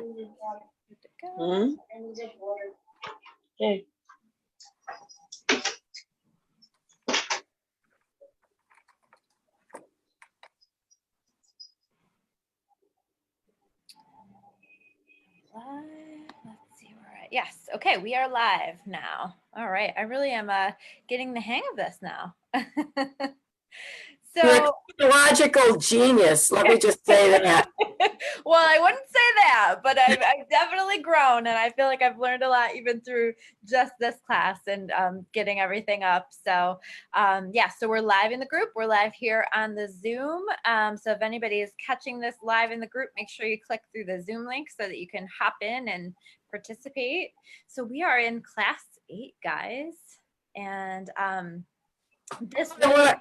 Good to go. Hmm? Okay. Live. Let's see where we're at. Yes. Okay, we are live now. All right. I really am getting the hang of this now. You're a So, technological genius. Let me just say that. well, I wouldn't say that, but I've definitely grown, and I feel like I've learned a lot even through just this class and getting everything up. So, yeah, so we're live in the group. We're live here on the Zoom. So if anybody is catching this live in the group, make sure you click through the Zoom link so that you can hop in and participate. So we are in class 8, guys, and this really.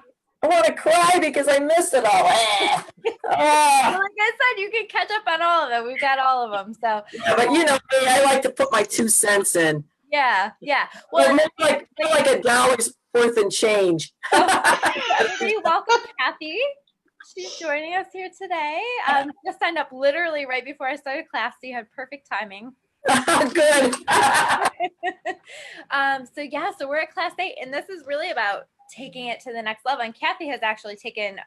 I want to cry because I missed it all. Well, like I said, you can catch up on all of them. We've got all of them. So Yeah, but you know me, I like to put my 2 cents in. yeah. Well, more like $1 worth and change. everybody, welcome Kathy. She's joining us here today. Just signed up literally right before I started class, so you had perfect timing. Good. So yeah, so we're at class 8, and this is really about taking it to the next level. And Kathy has actually taken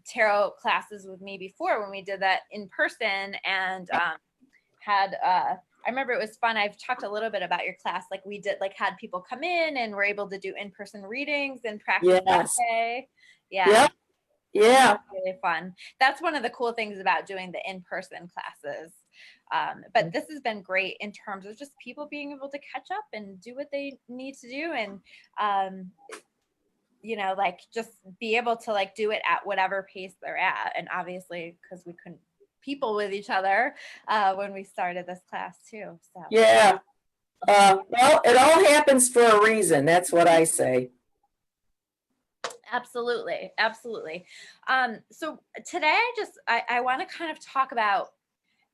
tarot classes with me before when we did that in person, and had I remember it was fun. I've talked a little bit about your class. Like we did, like had people come in and were able to do in-person readings and practice that day. Yeah. Yep. Yeah. Really fun. That's one of the cool things about doing the in-person classes. But this has been great in terms of just people being able to catch up and do what they need to do, and you know, like just be able to like do it at whatever pace they're at. And obviously, because we couldn't people with each other when we started this class too. So Yeah. Well, it all happens for a reason. That's what I say. absolutely. So today I want to kind of talk about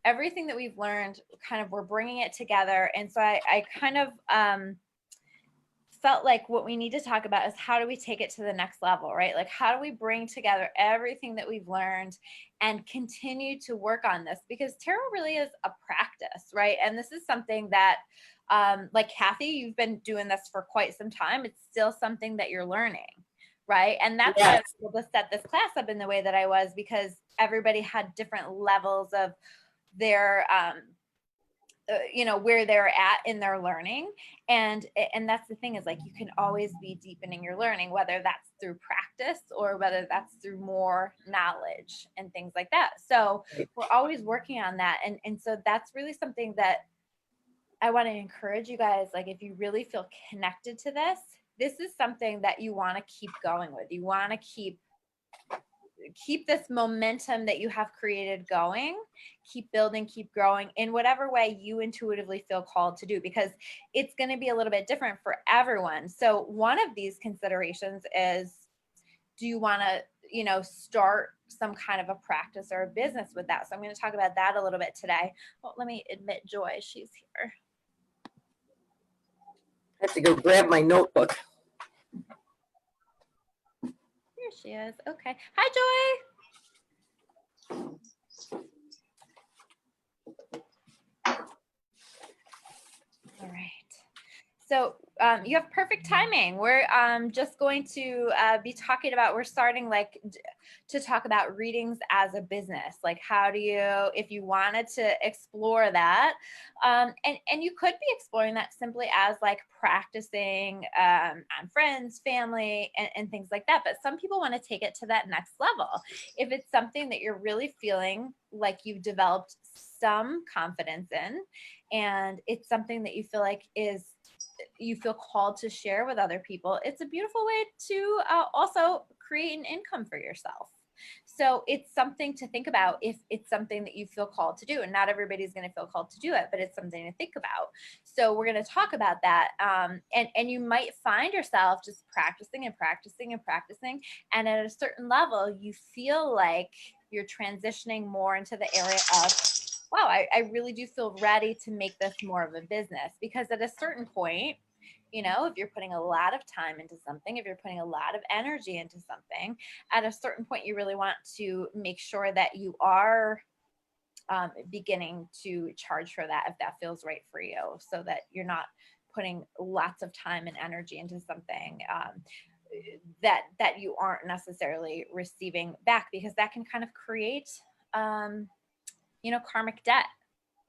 everything that we've learned. Kind of we're bringing it together, and so I kind of felt like what we need to talk about is how do we take it to the next level, right? Like how do we bring together everything that we've learned and continue to work on this, because tarot really is a practice, right? And this is something that like Kathy, you've been doing this for quite some time. It's still something that you're learning, right? And that's why I was able to set this class up in the way that I was, because everybody had different levels of their you know, where they're at in their learning. And that's the thing, is like you can always be deepening your learning, whether that's through practice or whether that's through more knowledge and things like that. So we're always working on that. And so that's really something that I want to encourage you guys. Like if you really feel connected to this is something that you want to keep going with. You want to keep this momentum that you have created going, keep building, keep growing in whatever way you intuitively feel called to do, because it's going to be a little bit different for everyone. So one of these considerations is, do you want to, you know, start some kind of a practice or a business with that? So I'm going to talk about that a little bit today. Well, let me admit Joy, she's here. I have to go grab my notebook. Here she is. Okay. Hi, Joy. All right. So you have perfect timing. We're just going to be talking about, we're starting like to talk about readings as a business. Like how do you, if you wanted to explore that, and you could be exploring that simply as like practicing on friends, family, and things like that. But some people want to take it to that next level. If it's something that you're really feeling like you've developed some confidence in, and it's something that you feel like you feel called to share with other people, it's a beautiful way to also create an income for yourself. So it's something to think about if it's something that you feel called to do. And not everybody's going to feel called to do it, but it's something to think about. So we're going to talk about that. And you might find yourself just practicing and practicing and practicing. And at a certain level, you feel like you're transitioning more into the area of, wow, I really do feel ready to make this more of a business. Because at a certain point, you know, if you're putting a lot of time into something, if you're putting a lot of energy into something, at a certain point, you really want to make sure that you are beginning to charge for that if that feels right for you, so that you're not putting lots of time and energy into something that you aren't necessarily receiving back, because that can kind of create karmic debt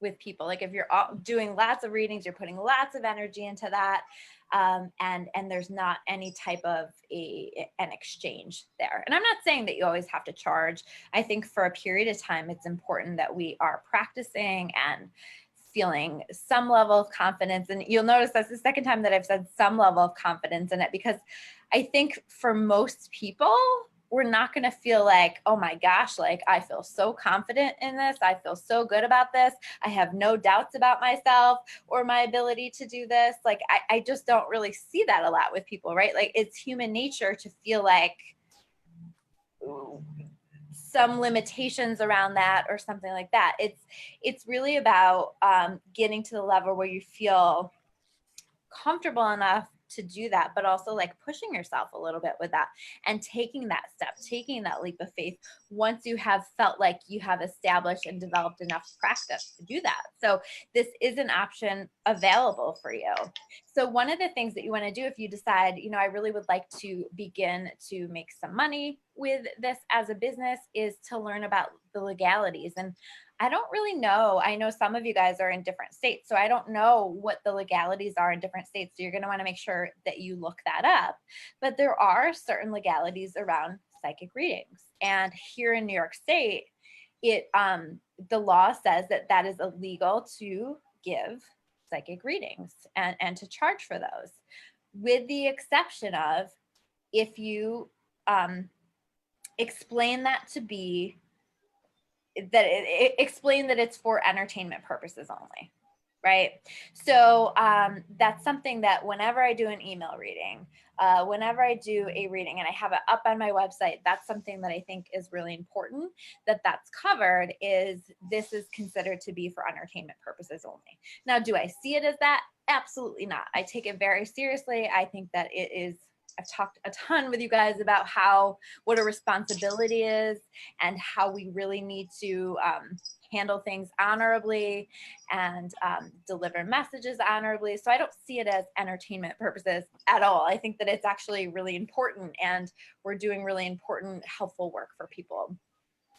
with people. Like if you're doing lots of readings, you're putting lots of energy into that, and there's not any type of an exchange there. And I'm not saying that you always have to charge. I think for a period of time, it's important that we are practicing and feeling some level of confidence. And you'll notice that's the second time that I've said some level of confidence in it, because I think for most people, we're not going to feel like, oh my gosh, like I feel so confident in this. I feel so good about this. I have no doubts about myself or my ability to do this. Like, I just don't really see that a lot with people, right? Like it's human nature to feel like some limitations around that or something like that. It's really about getting to the level where you feel comfortable enough to do that, but also like pushing yourself a little bit with that and taking that step, taking that leap of faith once you have felt like you have established and developed enough practice to do that. So this is an option available for you. So one of the things that you want to do if you decide, I really would like to begin to make some money with this as a business, is to learn about the legalities. And I don't really know. I know some of you guys are in different states, so I don't know what the legalities are in different states. So you're going to want to make sure that you look that up. But there are certain legalities around psychic readings. And here in New York State, the law says that is illegal to give psychic readings and to charge for those, with the exception of if you explain that to be that explain that it's for entertainment purposes only, right? So that's something that whenever I do an email reading, whenever I do a reading and I have it up on my website, that's something that I think is really important that's covered. Is this is considered to be for entertainment purposes only. Now, do I see it as that? Absolutely not. I take it very seriously. I think that it is. I've talked a ton with you guys about what a responsibility is and how we really need to handle things honorably and deliver messages honorably. So I don't see it as entertainment purposes at all. I think that it's actually really important, and we're doing really important, helpful work for people.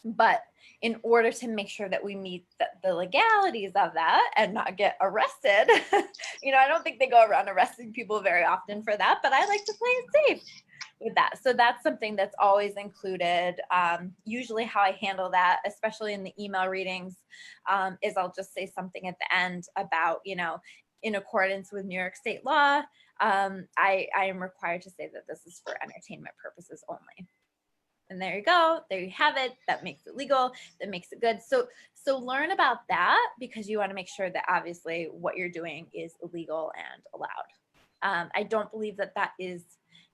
But in order to make sure that we meet the legalities of that and not get arrested, I don't think they go around arresting people very often for that, but I like to play it safe with that. So that's something that's always included. Usually how I handle that, especially in the email readings, is I'll just say something at the end about, in accordance with New York State law, I am required to say that this is for entertainment purposes only. And there you go. There you have it. That makes it legal. That makes it good. So learn about that, because you want to make sure that obviously what you're doing is legal and allowed. I don't believe that is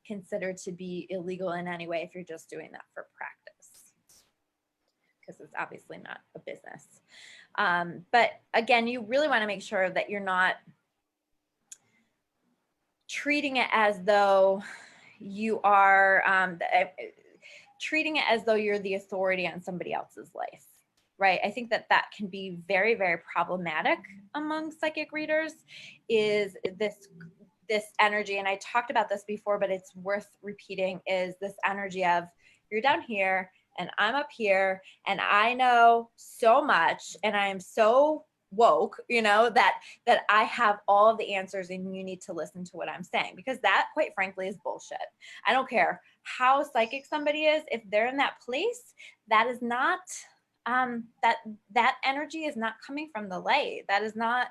considered to be illegal in any way if you're just doing that for practice, because it's obviously not a business. But again, you really want to make sure that you're not treating it as though you are treating it as though you're the authority on somebody else's life, right? I think that can be very, very problematic among psychic readers, is this energy. And I talked about this before, but it's worth repeating, is this energy of you're down here and I'm up here and I know so much and I am so woke, that I have all of the answers and you need to listen to what I'm saying, because that, quite frankly, is bullshit. I don't care how psychic somebody is. If they're in that place, that is not, that energy is not coming from the light. That is not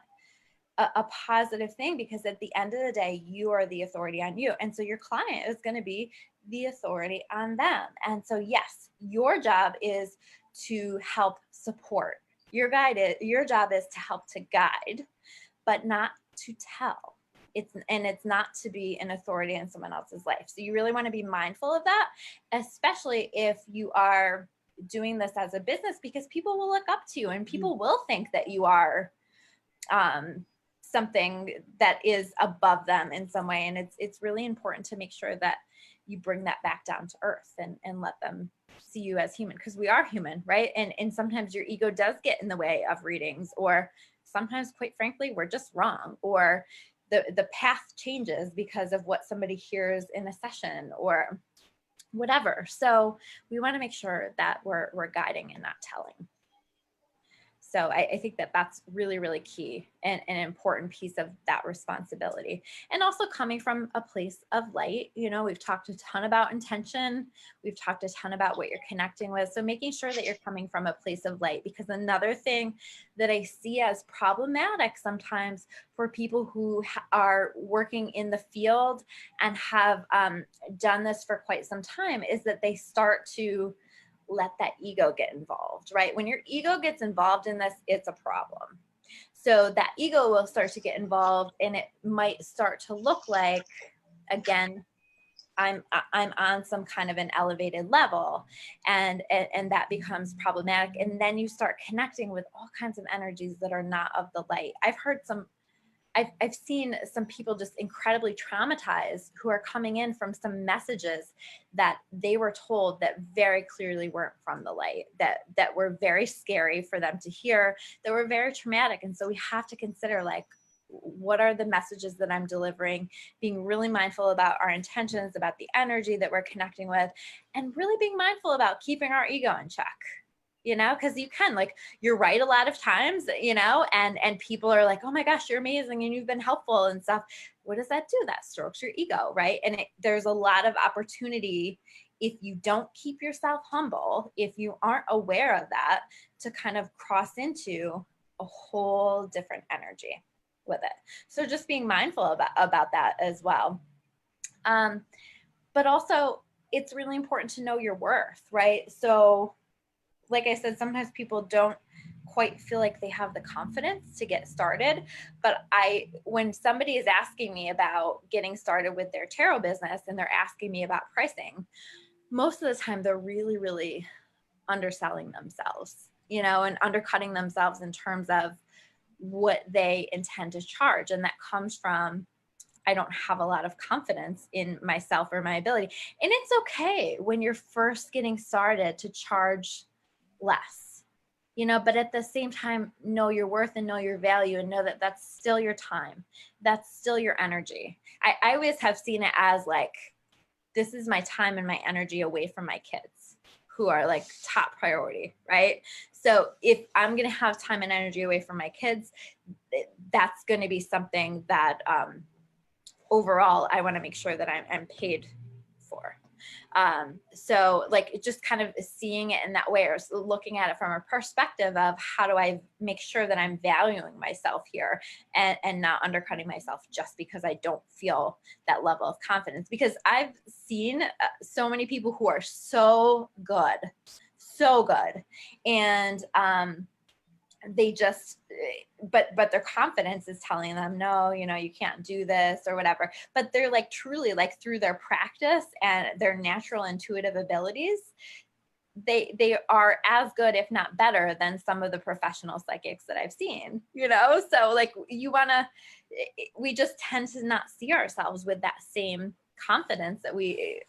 a positive thing, because at the end of the day, you are the authority on you. And so your client is going to be the authority on them. And so, yes, your job is to help support. Your job is to help to guide, but not to tell. It's not to be an authority in someone else's life. So you really want to be mindful of that, especially if you are doing this as a business, because people will look up to you and people will think that you are something that is above them in some way. And it's really important to make sure that you bring that back down to earth and let them see you as human, because we are human, right? And sometimes your ego does get in the way of readings, or sometimes, quite frankly, we're just wrong, or the path changes because of what somebody hears in a session or whatever. So we want to make sure that we're guiding and not telling. So I think that that's really, really key and an important piece of that responsibility. And also coming from a place of light, you know, we've talked a ton about intention. We've talked a ton about what you're connecting with. So making sure that you're coming from a place of light, because another thing that I see as problematic sometimes for people who are working in the field and have done this for quite some time is that they start to let that ego get involved, right? When your ego gets involved in this, it's a problem. So that ego will start to get involved, and it might start to look like, again, I'm on some kind of an elevated level, and that becomes problematic. And then you start connecting with all kinds of energies that are not of the light. I've seen some people just incredibly traumatized who are coming in from some messages that they were told that very clearly weren't from the light, that were very scary for them to hear, that were very traumatic. And so we have to consider, like, what are the messages that I'm delivering, being really mindful about our intentions, about the energy that we're connecting with, and really being mindful about keeping our ego in check. You know, because you can, like, you're right a lot of times, you know, and people are like, oh my gosh, you're amazing and you've been helpful and stuff. What does that do? That strokes your ego, right? And there's a lot of opportunity, if you don't keep yourself humble, if you aren't aware of that, to kind of cross into a whole different energy with it. So just being mindful about that as well. But also, it's really important to know your worth, right? So like I said, sometimes people don't quite feel like they have the confidence to get started. But when somebody is asking me about getting started with their tarot business and they're asking me about pricing, most of the time they're really, really underselling themselves, you know, and undercutting themselves in terms of what they intend to charge. And that comes from, I don't have a lot of confidence in myself or my ability. And it's okay when you're first getting started to charge less, you know, but at the same time, know your worth and know your value, and know that that's still your time. That's still your energy. I always have seen it as like, this is my time and my energy away from my kids, who are like top priority, right? So if I'm going to have time and energy away from my kids, that's going to be something that overall I want to make sure that I'm paid for. So like just kind of seeing it in that way, or looking at it from a perspective of, how do I make sure that I'm valuing myself here and not undercutting myself just because I don't feel that level of confidence. Because I've seen so many people who are so good, and they just, but their confidence is telling them, no, you know, you can't do this or whatever. But they're like, truly, like, through their practice and their natural intuitive abilities, they are as good, if not better, than some of the professional psychics that I've seen, you know? So like, we just tend to not see ourselves with that same confidence that we,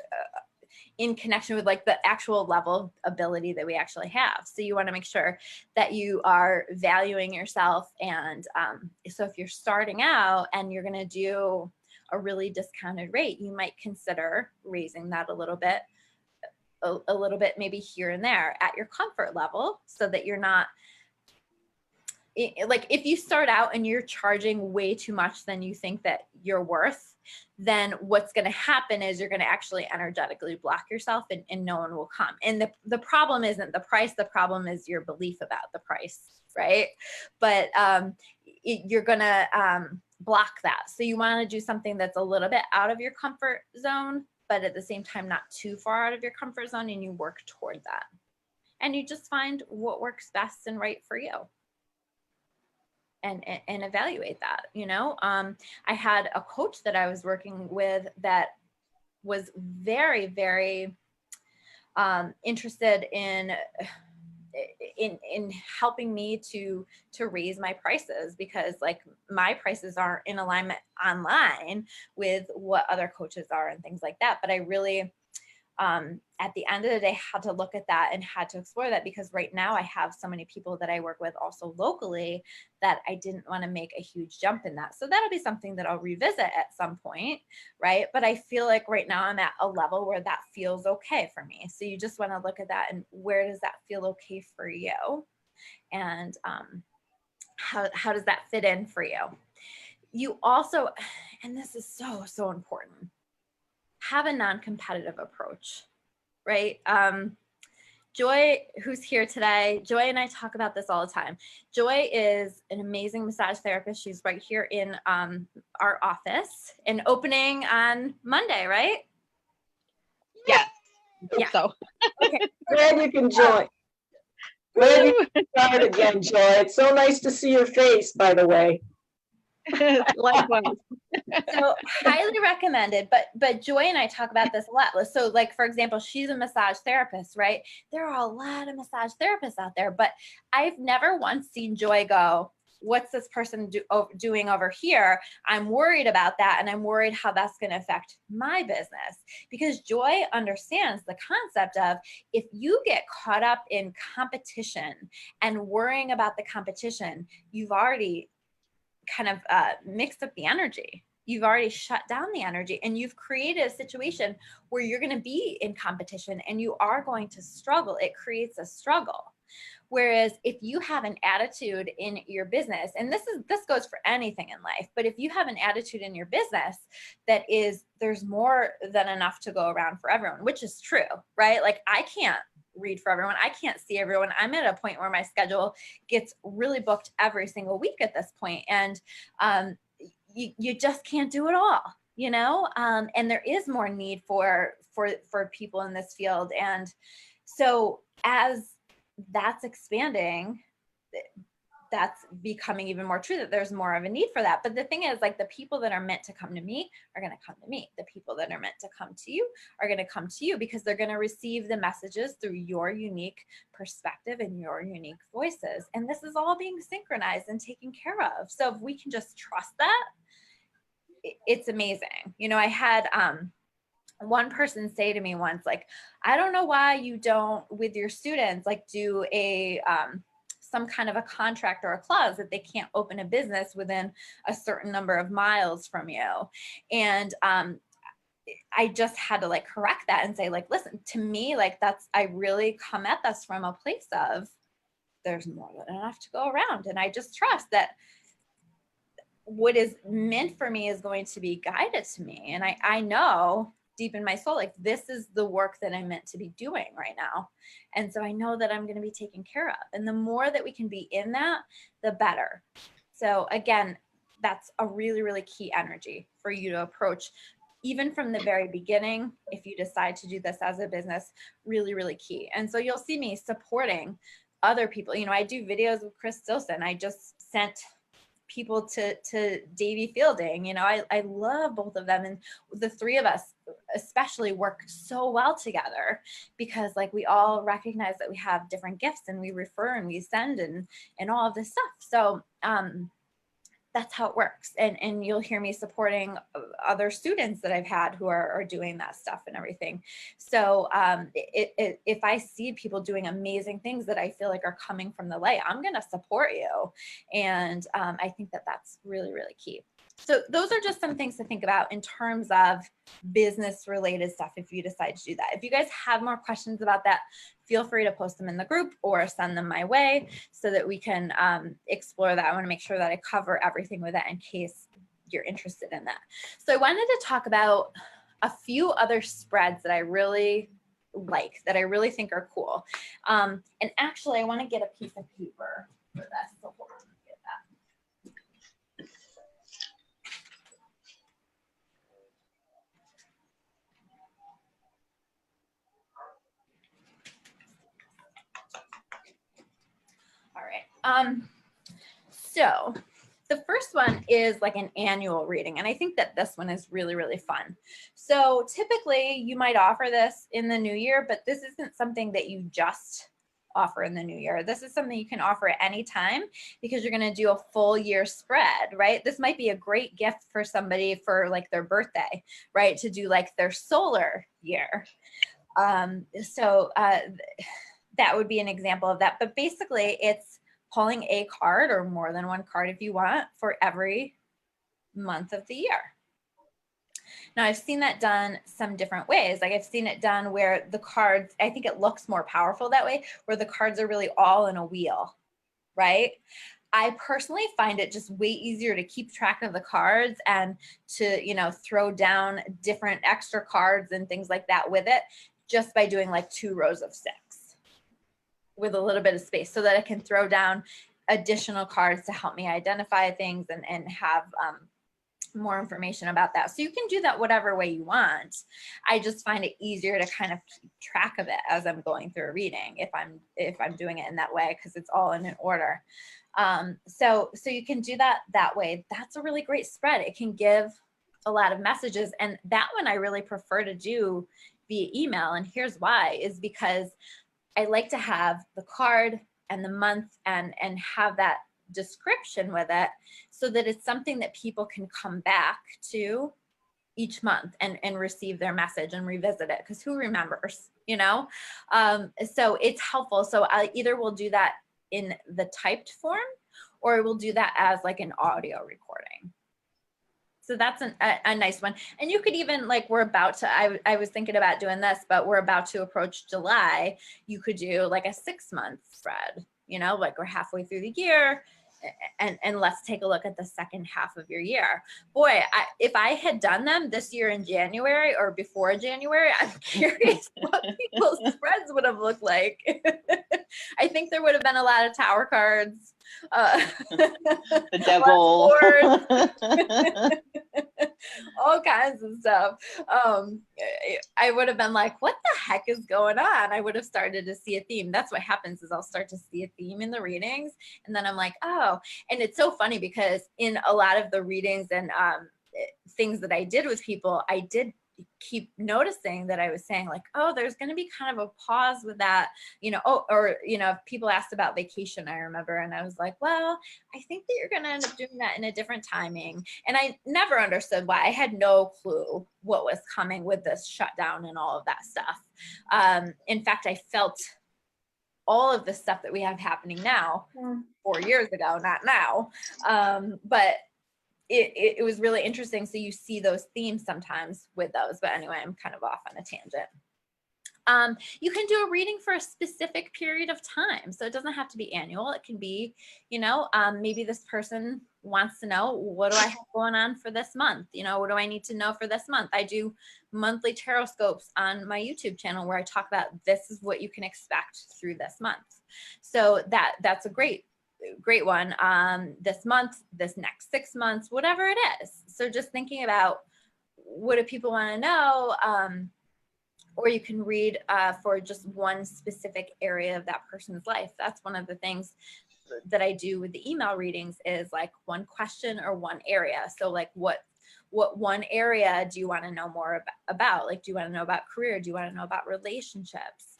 in connection with like the actual level of ability that we actually have. So you want to make sure that you are valuing yourself. And so if you're starting out and you're going to do a really discounted rate, you might consider raising that a little bit, maybe here and there at your comfort level, so that you're not, like, if you start out and you're charging way too much than you think that you're worth, then what's going to happen is you're going to actually energetically block yourself, and no one will come. And the problem isn't the price. The problem is your belief about the price, right? But you're going to block that. So you want to do something that's a little bit out of your comfort zone, but at the same time, not too far out of your comfort zone, and you work toward that. And you just find what works best and right for you. And evaluate that, you know. I had a coach that I was working with that was very, very interested in in helping me to raise my prices, because like my prices aren't in alignment online with what other coaches are and things like that. But I really, at the end of the day, had to look at that and had to explore that, because right now I have so many people that I work with also locally that I didn't want to make a huge jump in that. So that'll be something that I'll revisit at some point, right? But I feel like right now I'm at a level where that feels okay for me. So you just want to look at that and where does that feel okay for you? And how does that fit in for you? You also, and this is so important, have a non-competitive approach, right? Joy, who's here today, Joy and I talk about this all the time. Joy is an amazing massage therapist. She's right here in our office and opening on Monday, right? Yes. Yeah. So Okay. Glad you can join. Glad you can start again, Joy. It's so nice to see your face, by the way. likewise. So highly recommended. But Joy and I talk about this a lot. So like, for example, she's a massage therapist, right? There are a lot of massage therapists out there, but I've never once seen Joy go, what's this person doing over here? I'm worried about that. And I'm worried how that's going to affect my business, because Joy understands the concept of, if you get caught up in competition and worrying about the competition, you've already kind of mixed up the energy. You've already shut down the energy, and you've created a situation where you're going to be in competition and you are going to struggle. It creates a struggle. Whereas if you have an attitude in your business, and this goes for anything in life, but if you have an attitude in your business that is, there's more than enough to go around for everyone, which is true, right? Like I can't read for everyone. I can't see everyone. I'm at a point where my schedule gets really booked every single week at this point. And you just can't do it all, you know? And there is more need for people in this field. And so as that's expanding, that's becoming even more true, that there's more of a need for that. But the thing is, like, the people that are meant to come to me are going to come to me. The people that are meant to come to you are going to come to you, because they're going to receive the messages through your unique perspective and your unique voices. And this is all being synchronized and taken care of. So if we can just trust that, it's amazing. You know, I had one person say to me once, like, I don't know why you don't, with your students, like do a some kind of a contract or a clause that they can't open a business within a certain number of miles from you. And I just had to like correct that and say, like, listen, to me, like, that's, I really come at this from a place of, there's more than enough to go around. And I just trust that what is meant for me is going to be guided to me. And I know deep in my soul, like, this is the work that I'm meant to be doing right now. And so I know that I'm going to be taken care of. And the more that we can be in that, the better. So again, that's a really, really key energy for you to approach, even from the very beginning. If you decide to do this as a business, really, really key. And so you'll see me supporting other people. You know, I do videos with Chris Stilson. I just sent people to Davy Fielding. You know, I love both of them, and the three of us especially work so well together, because like we all recognize that we have different gifts, and we refer and we send and all of this stuff. So that's how it works. And you'll hear me supporting other students that I've had who are doing that stuff and everything. So if I see people doing amazing things that I feel like are coming from the light, I'm going to support you. And I think that that's really, really key. So those are just some things to think about in terms of business related stuff if you decide to do that. If you guys have more questions about that, feel free to post them in the group or send them my way so that we can explore that. I want to make sure that I cover everything with that in case you're interested in that. So I wanted to talk about a few other spreads that I really like, that I really think are cool. And actually, I want to get a piece of paper for this. So hold on, get that. All right. So the first one is like an annual reading. And I think that this one is really, really fun. So typically you might offer this in the new year, but this isn't something that you just offer in the new year. This is something you can offer at any time because you're going to do a full year spread, right? This might be a great gift for somebody for like their birthday, right? To do like their solar year. That would be an example of that. But basically it's pulling a card or more than one card if you want for every month of the year. Now I've seen that done some different ways. Like I've seen it done where the cards, I think it looks more powerful that way, where the cards are really all in a wheel, right? I personally find it just way easier to keep track of the cards and to, you know, throw down different extra cards and things like that with it, just by doing like 2 rows of 6 with a little bit of space so that I can throw down additional cards to help me identify things and have more information about that. So you can do that whatever way you want. I just find it easier to kind of keep track of it as I'm going through a reading if I'm doing it in that way, because it's all in an order. So you can do that way. That's a really great spread. It can give a lot of messages, and that one I really prefer to do via email. And here's why, is because I like to have the card and the month and have that description with it so that it's something that people can come back to each month and receive their message and revisit it, because who remembers, you know? So it's helpful. So I either will do that in the typed form or we'll do that as like an audio recording. So that's a nice one. And you could even, like, we're about to, I was thinking about doing this, but we're about to approach July. You could do like a 6-month spread, you know, like we're halfway through the year and let's take a look at the second half of your year. Boy, if I had done them this year in January or before January, I'm curious what people's spreads would have looked like. I think there would have been a lot of tower cards. The devil. All kinds of stuff. I would have been like, what the heck is going on? I would have started to see a theme. That's what happens, is I'll start to see a theme in the readings. And then I'm like, oh, and it's so funny because in a lot of the readings and things that I did with people, I did keep noticing that I was saying like, oh, there's going to be kind of a pause with that, you know, or, you know, people asked about vacation, I remember. And I was like, well, I think that you're going to end up doing that in a different timing. And I never understood why. I had no clue what was coming with this shutdown and all of that stuff. In fact, I felt all of the stuff that we have happening now 4 years ago, not now. But it was really interesting. So you see those themes sometimes with those, but anyway, I'm kind of off on a tangent. You can do a reading for a specific period of time. So it doesn't have to be annual. It can be, you know, maybe this person wants to know, what do I have going on for this month? You know, what do I need to know for this month? I do monthly tarot scopes on my YouTube channel where I talk about this is what you can expect through this month. So that's a great one. This month, this next 6 months, whatever it is. So just thinking about what do people want to know, or you can read for just one specific area of that person's life. That's one of the things that I do with the email readings, is like one question or one area. So like what one area do you want to know more about? Like, do you want to know about career? Do you want to know about relationships?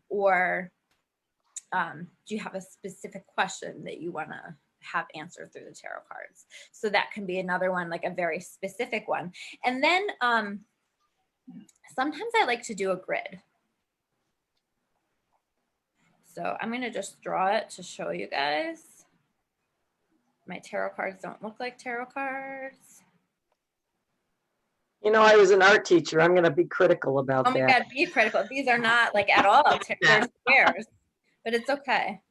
Or do you have a specific question that you want to have answered through the tarot cards? So that can be another one, like a very specific one. And then sometimes I like to do a grid. So I'm going to just draw it to show you guys. My tarot cards don't look like tarot cards. You know, I was an art teacher. I'm going to be critical about Oh my that. God, be critical. These are not like at all. They're squares, but it's okay.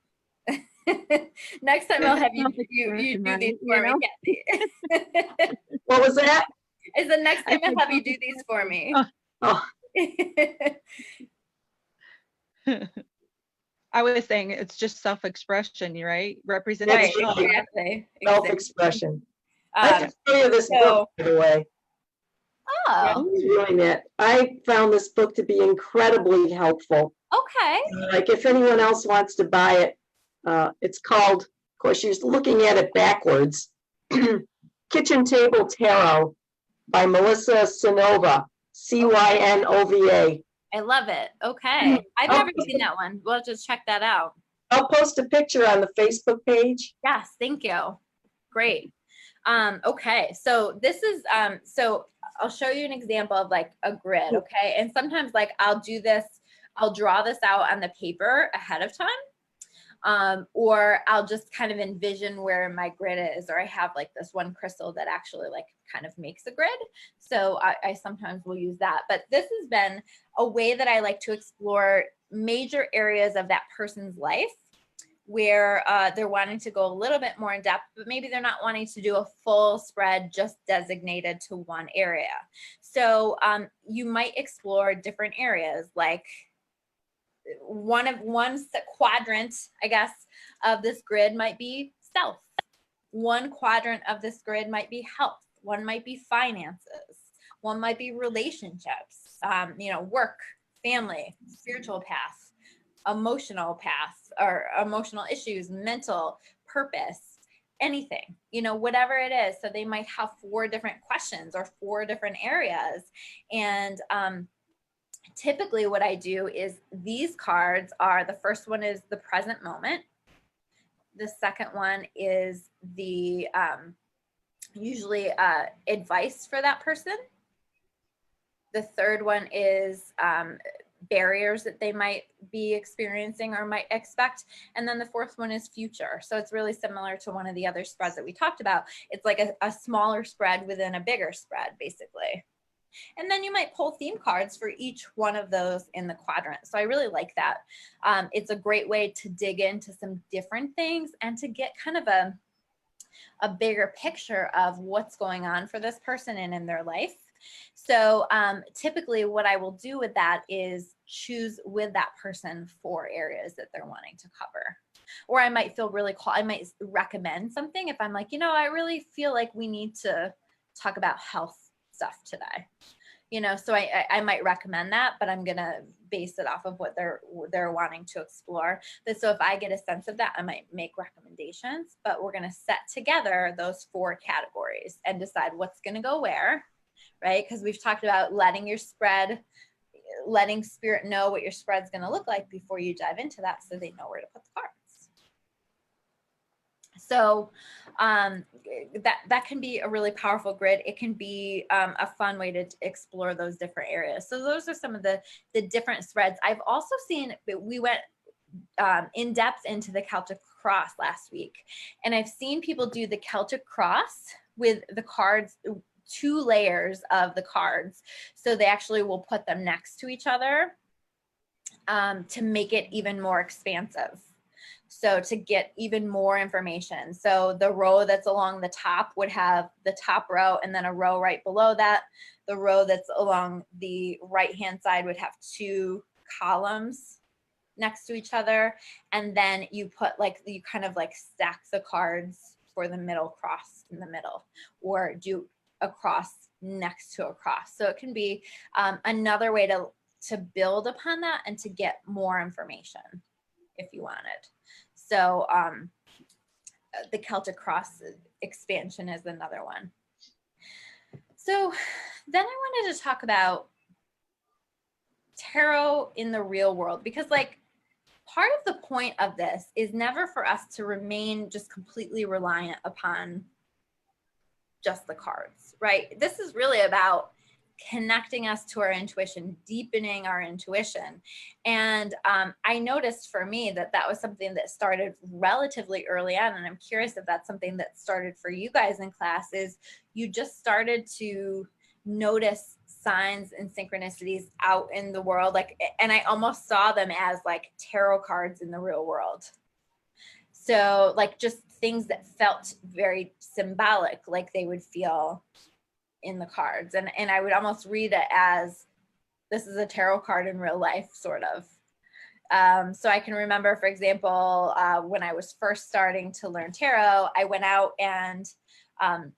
Next time I'll have you do these for me, Kathy. What was that? Is the next time I'll have you do these for me. Oh, I was saying it's just self-expression, right? Right, Representation. exactly. self-expression. I have to show you this So- book, by the way. Oh, I'm doing it. I found this book to be incredibly helpful. okay. Like, if anyone else wants to buy it, it's called, of course, she's looking at it backwards, Kitchen Table Tarot by Melissa Cynova, Cynova. I love it. Okay. I've never seen that one. We'll just check that out. I'll post a picture on the Facebook page. Yes, thank you. Great. Okay, so this is so I'll show you an example of like a grid, okay? And sometimes like I'll do this, I'll draw this out on the paper ahead of time. Or I'll just kind of envision where my grid is, or I have like this one crystal that actually like kind of makes a grid. So I sometimes will use that. But this has been a way that I like to explore major areas of that person's life where they're wanting to go a little bit more in depth, but maybe they're not wanting to do a full spread just designated to one area. So you might explore different areas, like one quadrant, I guess, of this grid might be self. One quadrant of this grid might be health. One might be finances. One might be relationships, work, family, spiritual path, emotional path, or emotional issues, mental, purpose, anything, whatever it is. So they might have 4 different questions or 4 different areas. And typically what I do is these cards are, the first one is the present moment. The second one is the usually advice for that person. The third one is barriers that they might be experiencing or might expect. And then the fourth one is future. So it's really similar to one of the other spreads that we talked about. It's like a smaller spread within a bigger spread, basically. And then you might pull theme cards for each one of those in the quadrant. So I really like that. It's a great way to dig into some different things and to get kind of a bigger picture of what's going on for this person and in their life. So typically what I will do with that is choose with that person 4 areas that they're wanting to cover. Or I might feel really I might recommend something if I'm like, I really feel like we need to talk about health stuff today. So I might recommend that, but I'm going to base it off of what they're wanting to explore. But so if I get a sense of that, I might make recommendations, but we're going to set together those 4 categories and decide what's going to go where, right? Because we've talked about letting spirit know what your spread's going to look like before you dive into that, so they know where to put the cards. So that can be a really powerful grid. It can be a fun way to explore those different areas. So those are some of the different spreads. I've also seen, we went in depth into the Celtic Cross last week, and I've seen people do the Celtic Cross with the cards, 2 layers of the cards. So they actually will put them next to each other to make it even more expansive. So to get even more information. So the row that's along the top would have the top row and then a row right below that. The row that's along the right-hand side would have 2 columns next to each other. And then you kind of stack the cards for the middle cross in the middle, or do a cross next to a cross. So it can be another way to build upon that and to get more information if you wanted. So the Celtic Cross expansion is another one. So then I wanted to talk about tarot in the real world, because part of the point of this is never for us to remain just completely reliant upon just the cards, right? This is really about connecting us to our intuition, deepening our intuition. And I noticed for me that was something that started relatively early on. And I'm curious if that's something that started for you guys in class, is you just started to notice signs and synchronicities out in the world. And I almost saw them as tarot cards in the real world. So just things that felt very symbolic, like they would feel in the cards. And I would almost read it as, this is a tarot card in real life, sort of. So I can remember, for example, when I was first starting to learn tarot, I went out and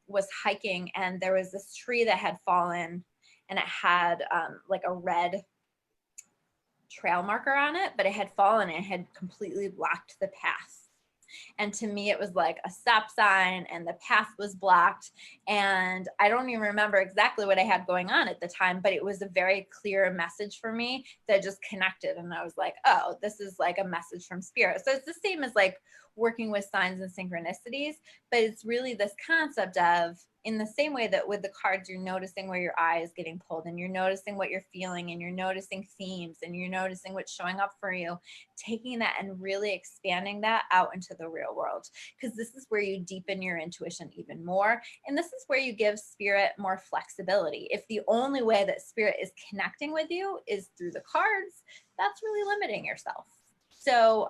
was hiking, and there was this tree that had fallen, and it had a red trail marker on it, but it had fallen and it had completely blocked the path. And to me, it was like a stop sign and the path was blocked. And I don't even remember exactly what I had going on at the time, but it was a very clear message for me that just connected. And I was like, oh, this is like a message from spirit. So it's the same as like working with signs and synchronicities, but it's really this concept of, in the same way that with the cards, you're noticing where your eye is getting pulled and you're noticing what you're feeling and you're noticing themes and you're noticing what's showing up for you, taking that and really expanding that out into the real world, because this is where you deepen your intuition even more. And this is where you give spirit more flexibility. If the only way that spirit is connecting with you is through the cards, that's really limiting yourself. So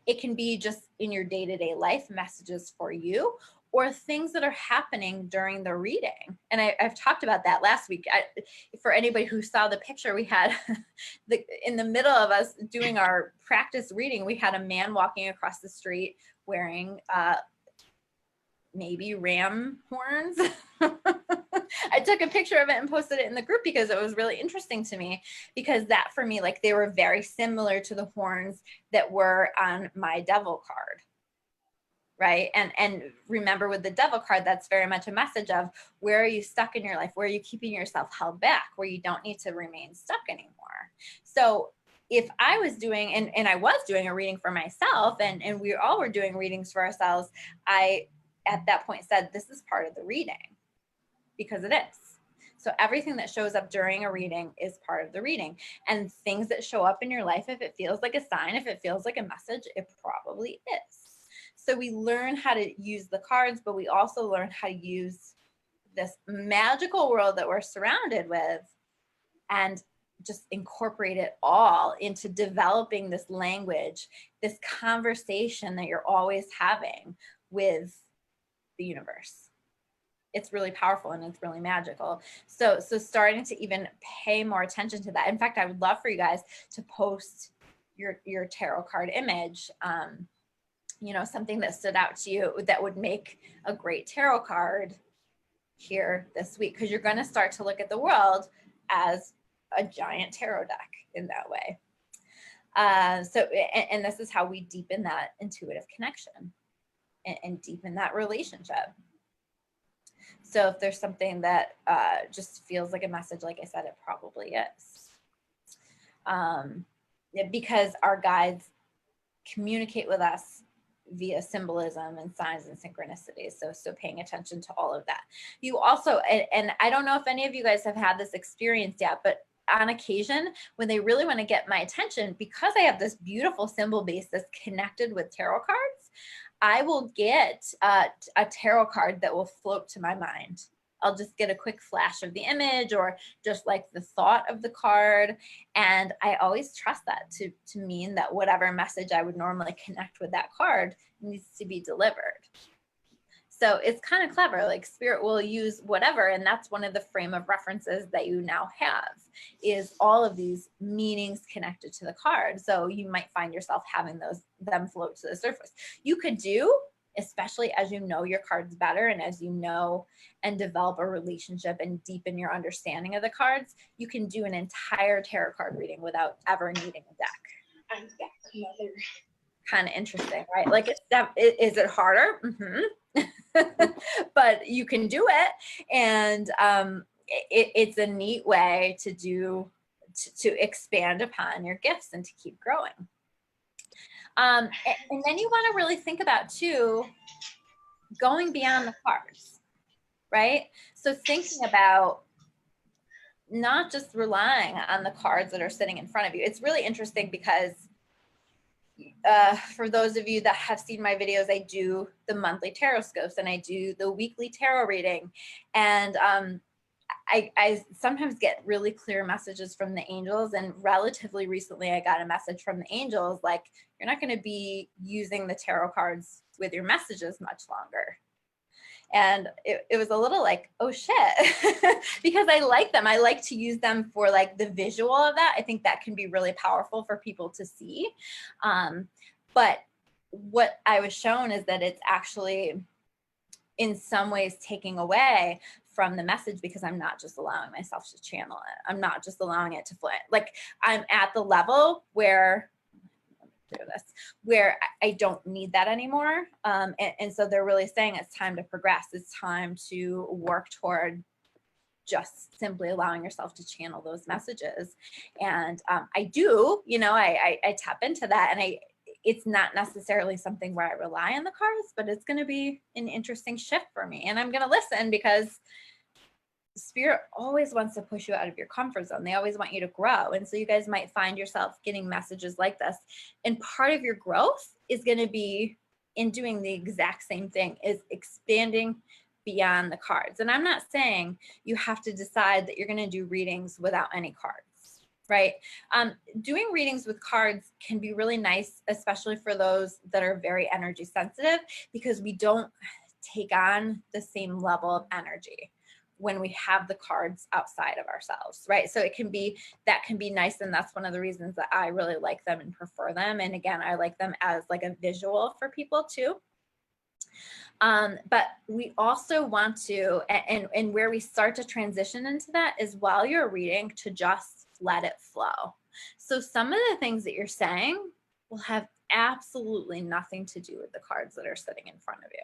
it can be just in your day-to-day life messages for you, or things that are happening during the reading. And I've talked about that last week. For anybody who saw the picture, we had in the middle of us doing our practice reading, we had a man walking across the street wearing maybe ram horns. I took a picture of it and posted it in the group because it was really interesting to me, because that for me, like, they were very similar to the horns that were on my devil card. Right. And remember, with the devil card, that's very much a message of, where are you stuck in your life? Where are you keeping yourself held back, where you don't need to remain stuck anymore? So if I was doing, and I was doing a reading for myself, and we all were doing readings for ourselves, I, at that point, said, this is part of the reading, because it is. So everything that shows up during a reading is part of the reading. And things that show up in your life, if it feels like a sign, if it feels like a message, it probably is. So we learn how to use the cards, but we also learn how to use this magical world that we're surrounded with and just incorporate it all into developing this language, this conversation that you're always having with the universe. It's really powerful and it's really magical. So starting to even pay more attention to that. In fact, I would love for you guys to post your tarot card image, you know, something that stood out to you that would make a great tarot card here this week, because you're going to start to look at the world as a giant tarot deck in that way. And this is how we deepen that intuitive connection and deepen that relationship. So if there's something that just feels like a message, like I said, it probably is. Because our guides communicate with us via symbolism and signs and synchronicities. So paying attention to all of that. You also, and I don't know if any of you guys have had this experience yet, but on occasion, when they really want to get my attention, because I have this beautiful symbol base that's connected with tarot cards, I will get a tarot card that will float to my mind. I'll just get a quick flash of the image or just like the thought of the card. And I always trust that to mean that whatever message I would normally connect with that card needs to be delivered. So it's kind of clever, like spirit will use whatever. And that's one of the frame of references that you now have, is all of these meanings connected to the card. So you might find yourself having them float to the surface. You could do, especially as you know your cards better and as you know and develop a relationship and deepen your understanding of the cards, you can do an entire tarot card reading without ever needing a deck. I'm back, mother. Kind of interesting, right? Like, is it harder? Mm-hmm. But you can do it. And it's a neat way to expand upon your gifts and to keep growing. And then you want to really think about too, going beyond the cards, right? So thinking about not just relying on the cards that are sitting in front of you. It's really interesting because for those of you that have seen my videos, I do the monthly tarot scopes and I do the weekly tarot reading. And I sometimes get really clear messages from the angels, and relatively recently I got a message from the angels like, you're not going to be using the tarot cards with your messages much longer. And it was a little like, oh shit, because I like them. I like to use them for like the visual of that. I think that can be really powerful for people to see. But what I was shown is that it's actually in some ways taking away from the message, because I'm not just allowing myself to channel it. I'm not just allowing it to flow. Like, I'm at the level where through this, where I don't need that anymore. And so they're really saying it's time to progress. It's time to work toward just simply allowing yourself to channel those messages. And I do, I tap into that, and it's not necessarily something where I rely on the cards, but it's going to be an interesting shift for me. And I'm going to listen, because Spirit always wants to push you out of your comfort zone. They always want you to grow. And so you guys might find yourself getting messages like this. And part of your growth is going to be in doing the exact same thing, is expanding beyond the cards. And I'm not saying you have to decide that you're going to do readings without any cards, right? Doing readings with cards can be really nice, especially for those that are very energy sensitive, because we don't take on the same level of energy when we have the cards outside of ourselves, right? So that can be nice. And that's one of the reasons that I really like them and prefer them. And again, I like them as like a visual for people too. But we also want to, and where we start to transition into that is while you're reading, to just let it flow. So some of the things that you're saying will have absolutely nothing to do with the cards that are sitting in front of you,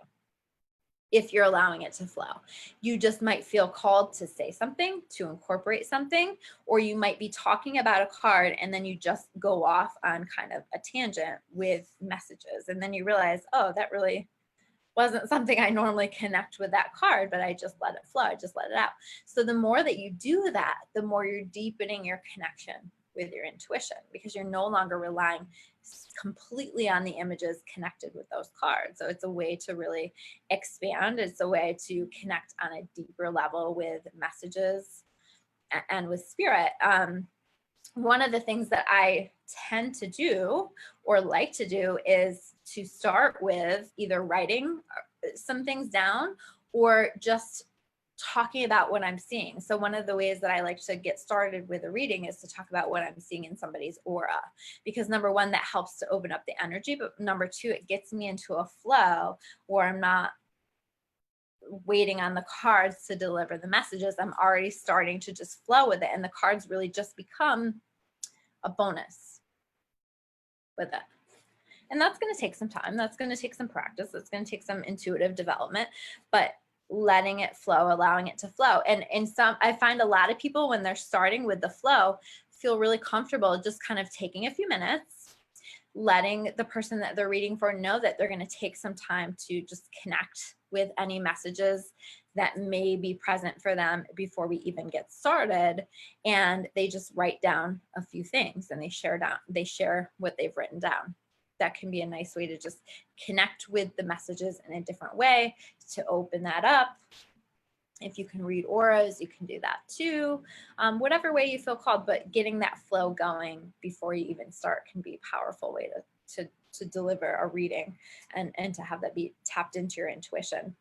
if you're allowing it to flow. You just might feel called to say something, to incorporate something, or you might be talking about a card and then you just go off on kind of a tangent with messages. And then you realize, oh, that really wasn't something I normally connect with that card, but I just let it flow. I just let it out. So the more that you do that, the more you're deepening your connection with your intuition, because you're no longer relying completely on the images connected with those cards. So it's a way to really expand. It's a way to connect on a deeper level with messages and with spirit. One of the things that I tend to do or like to do is to start with either writing some things down or just talking about what I'm seeing. So one of the ways that I like to get started with a reading is to talk about what I'm seeing in somebody's aura, because number one, that helps to open up the energy, but number two, it gets me into a flow where I'm not waiting on the cards to deliver the messages. I'm already starting to just flow with it, and the cards really just become a bonus with it. And that's going to take some time. That's going to take some practice. That's going to take some intuitive development, but letting it flow, allowing it to flow. And I find a lot of people, when they're starting with the flow, feel really comfortable just kind of taking a few minutes, letting the person that they're reading for know that they're going to take some time to just connect with any messages that may be present for them before we even get started. And they just write down a few things and they share what they've written down. That can be a nice way to just connect with the messages in a different way, to open that up. If you can read auras, you can do that too. Whatever way you feel called, but getting that flow going before you even start can be a powerful way to deliver a reading and to have that be tapped into your intuition.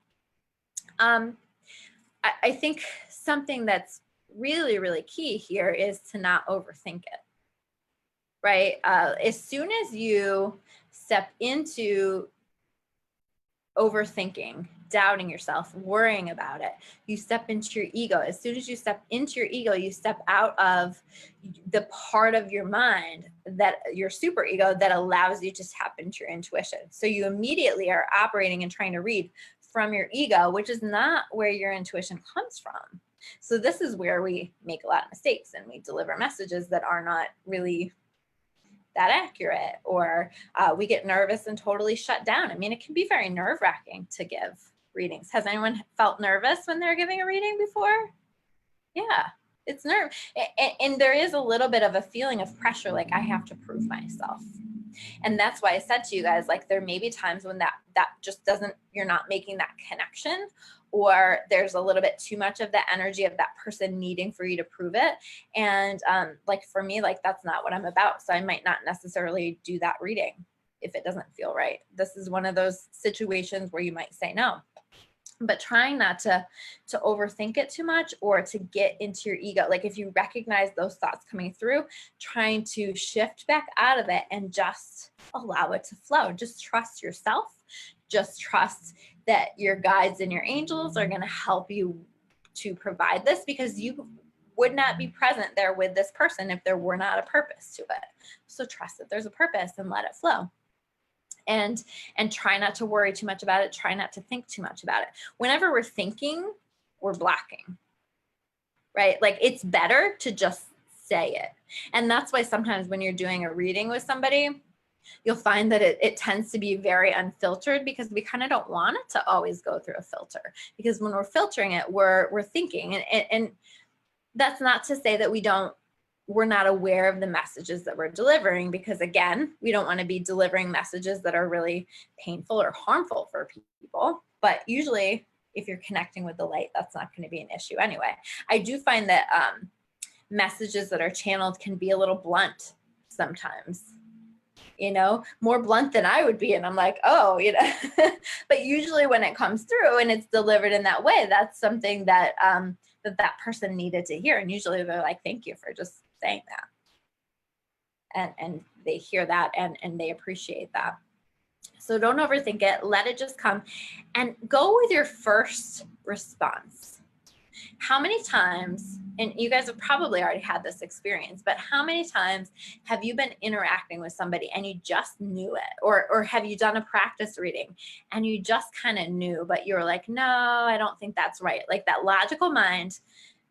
I think something that's really, really key here is to not overthink it, right? As soon as you step into overthinking, doubting yourself, worrying about it, you step into your ego. As soon as you step into your ego, you step out of the part of your mind, that your super ego, that allows you to tap into your intuition. So you immediately are operating and trying to read from your ego, which is not where your intuition comes from. So this is where we make a lot of mistakes and we deliver messages that are not really that accurate, or we get nervous and totally shut down. I mean, it can be very nerve-wracking to give readings. Has anyone felt nervous when they're giving a reading before? Yeah, it's nerve. And there is a little bit of a feeling of pressure, like I have to prove myself. And that's why I said to you guys, like, there may be times when that just doesn't, you're not making that connection, or there's a little bit too much of the energy of that person needing for you to prove it. And like for me, like that's not what I'm about. So I might not necessarily do that reading if it doesn't feel right. This is one of those situations where you might say no. But trying not to overthink it too much or to get into your ego. Like if you recognize those thoughts coming through, trying to shift back out of it and just allow it to flow. Just trust yourself. Just trust that your guides and your angels are going to help you to provide this, because would not be present there with this person if there were not a purpose to it. So trust that there's a purpose and let it flow. And try not to worry too much about it. Try not to think too much about it. Whenever we're thinking, we're blocking, right? Like it's better to just say it. And that's why sometimes when you're doing a reading with somebody, you'll find that it tends to be very unfiltered, because we kind of don't want it to always go through a filter, because when we're filtering it, we're thinking, and that's not to say that we're not aware of the messages that we're delivering, because again, we don't want to be delivering messages that are really painful or harmful for people. But usually if you're connecting with the light, that's not going to be an issue anyway. I do find that messages that are channeled can be a little blunt sometimes, more blunt than I would be. And I'm like, oh, but usually when it comes through and it's delivered in that way, that's something that that person needed to hear. And usually they're like, thank you for just saying that. And they hear that and they appreciate that. So don't overthink it. Let it just come and go with your first response. How many times, and you guys have probably already had this experience, but how many times have you been interacting with somebody and you just knew it? Or have you done a practice reading and you just kind of knew, but you're like, no, I don't think that's right. Like that logical mind,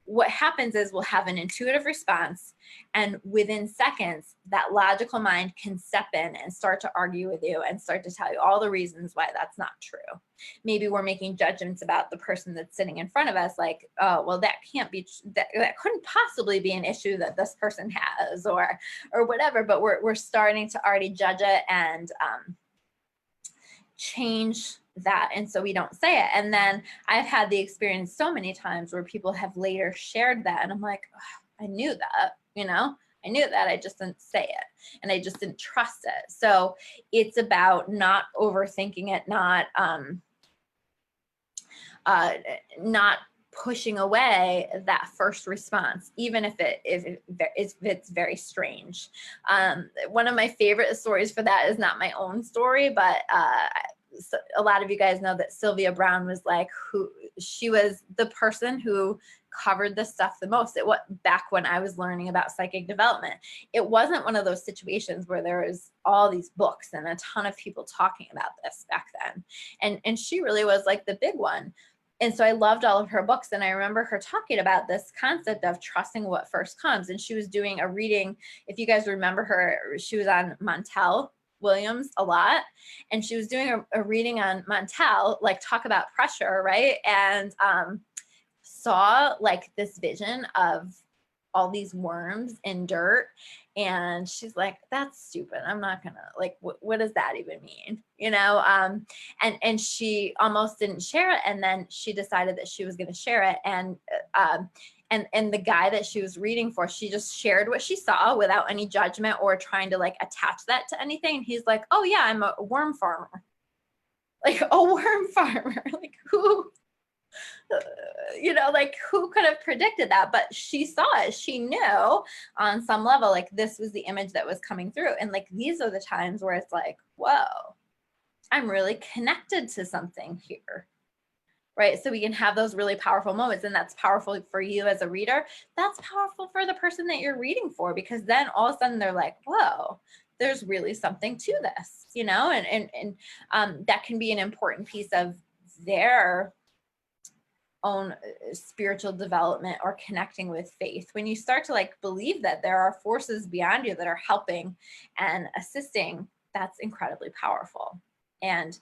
what happens is we'll have an intuitive response, and within seconds, that logical mind can step in and start to argue with you and start to tell you all the reasons why that's not true. Maybe we're making judgments about the person that's sitting in front of us, like, oh, well, that can't be, that couldn't possibly be an issue that this person has, or whatever, but we're starting to already judge it and change that, and so we don't say it. And then I've had the experience so many times where people have later shared that, and I'm like, oh, I knew that, I knew that, I just didn't say it, and I just didn't trust it. So it's about not overthinking it, not pushing away that first response, even if it's very strange. One of my favorite stories for that is not my own story, but so a lot of you guys know that Sylvia Browne was like, she was the person who covered this stuff the most. Back when I was learning about psychic development, it wasn't one of those situations where there was all these books and a ton of people talking about this back then. And she really was like the big one. And so I loved all of her books. And I remember her talking about this concept of trusting what first comes. And she was doing a reading. If you guys remember her, she was on Montel Williams a lot. And she was doing a reading on Montel, like talk about pressure, right? And saw like this vision of all these worms in dirt. And she's like, that's stupid. I'm not gonna, like, what does that even mean? And she almost didn't share it. And then she decided that she was going to share it. And the guy that she was reading for, she just shared what she saw without any judgment or trying to like attach that to anything. And he's like, oh yeah, I'm a worm farmer. Like a worm farmer, like who, like who could have predicted that? But she saw it. She knew on some level, like this was the image that was coming through. And like, these are the times where it's like, whoa, I'm really connected to something here. Right. So we can have those really powerful moments, and that's powerful for you as a reader. That's powerful for the person that you're reading for, because then all of a sudden they're like, whoa, there's really something to this, and that can be an important piece of their own spiritual development or connecting with faith. When you start to like believe that there are forces beyond you that are helping and assisting, that's incredibly powerful. And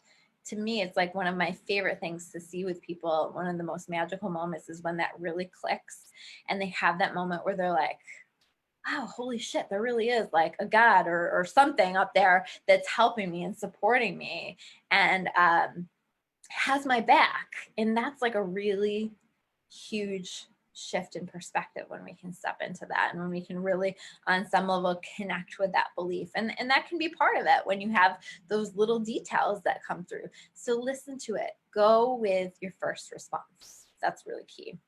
to me, it's like one of my favorite things to see with people. One of the most magical moments is when that really clicks and they have that moment where they're like, wow, holy shit, there really is like a God or something up there that's helping me and supporting me and has my back. And that's like a really huge shift in perspective when we can step into that, and when we can really on some level connect with that belief, and that can be part of it when you have those little details that come through. So listen to it, go with your first response. That's really key.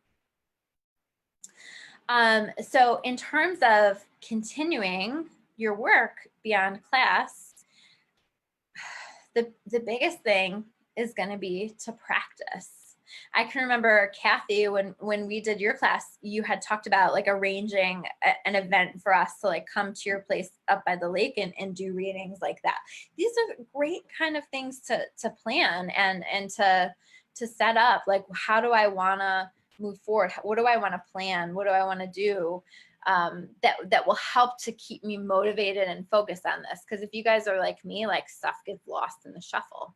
So in terms of continuing your work beyond class, the biggest thing is going to be to practice. I can remember, Kathy, when we did your class, you had talked about like arranging an event for us to like come to your place up by the lake and do readings like that. These are great kind of things to plan and to set up. Like, how do I want to move forward? What do I want to plan? What do I want to do? That will help to keep me motivated and focused on this. Because if you guys are like me, like stuff gets lost in the shuffle,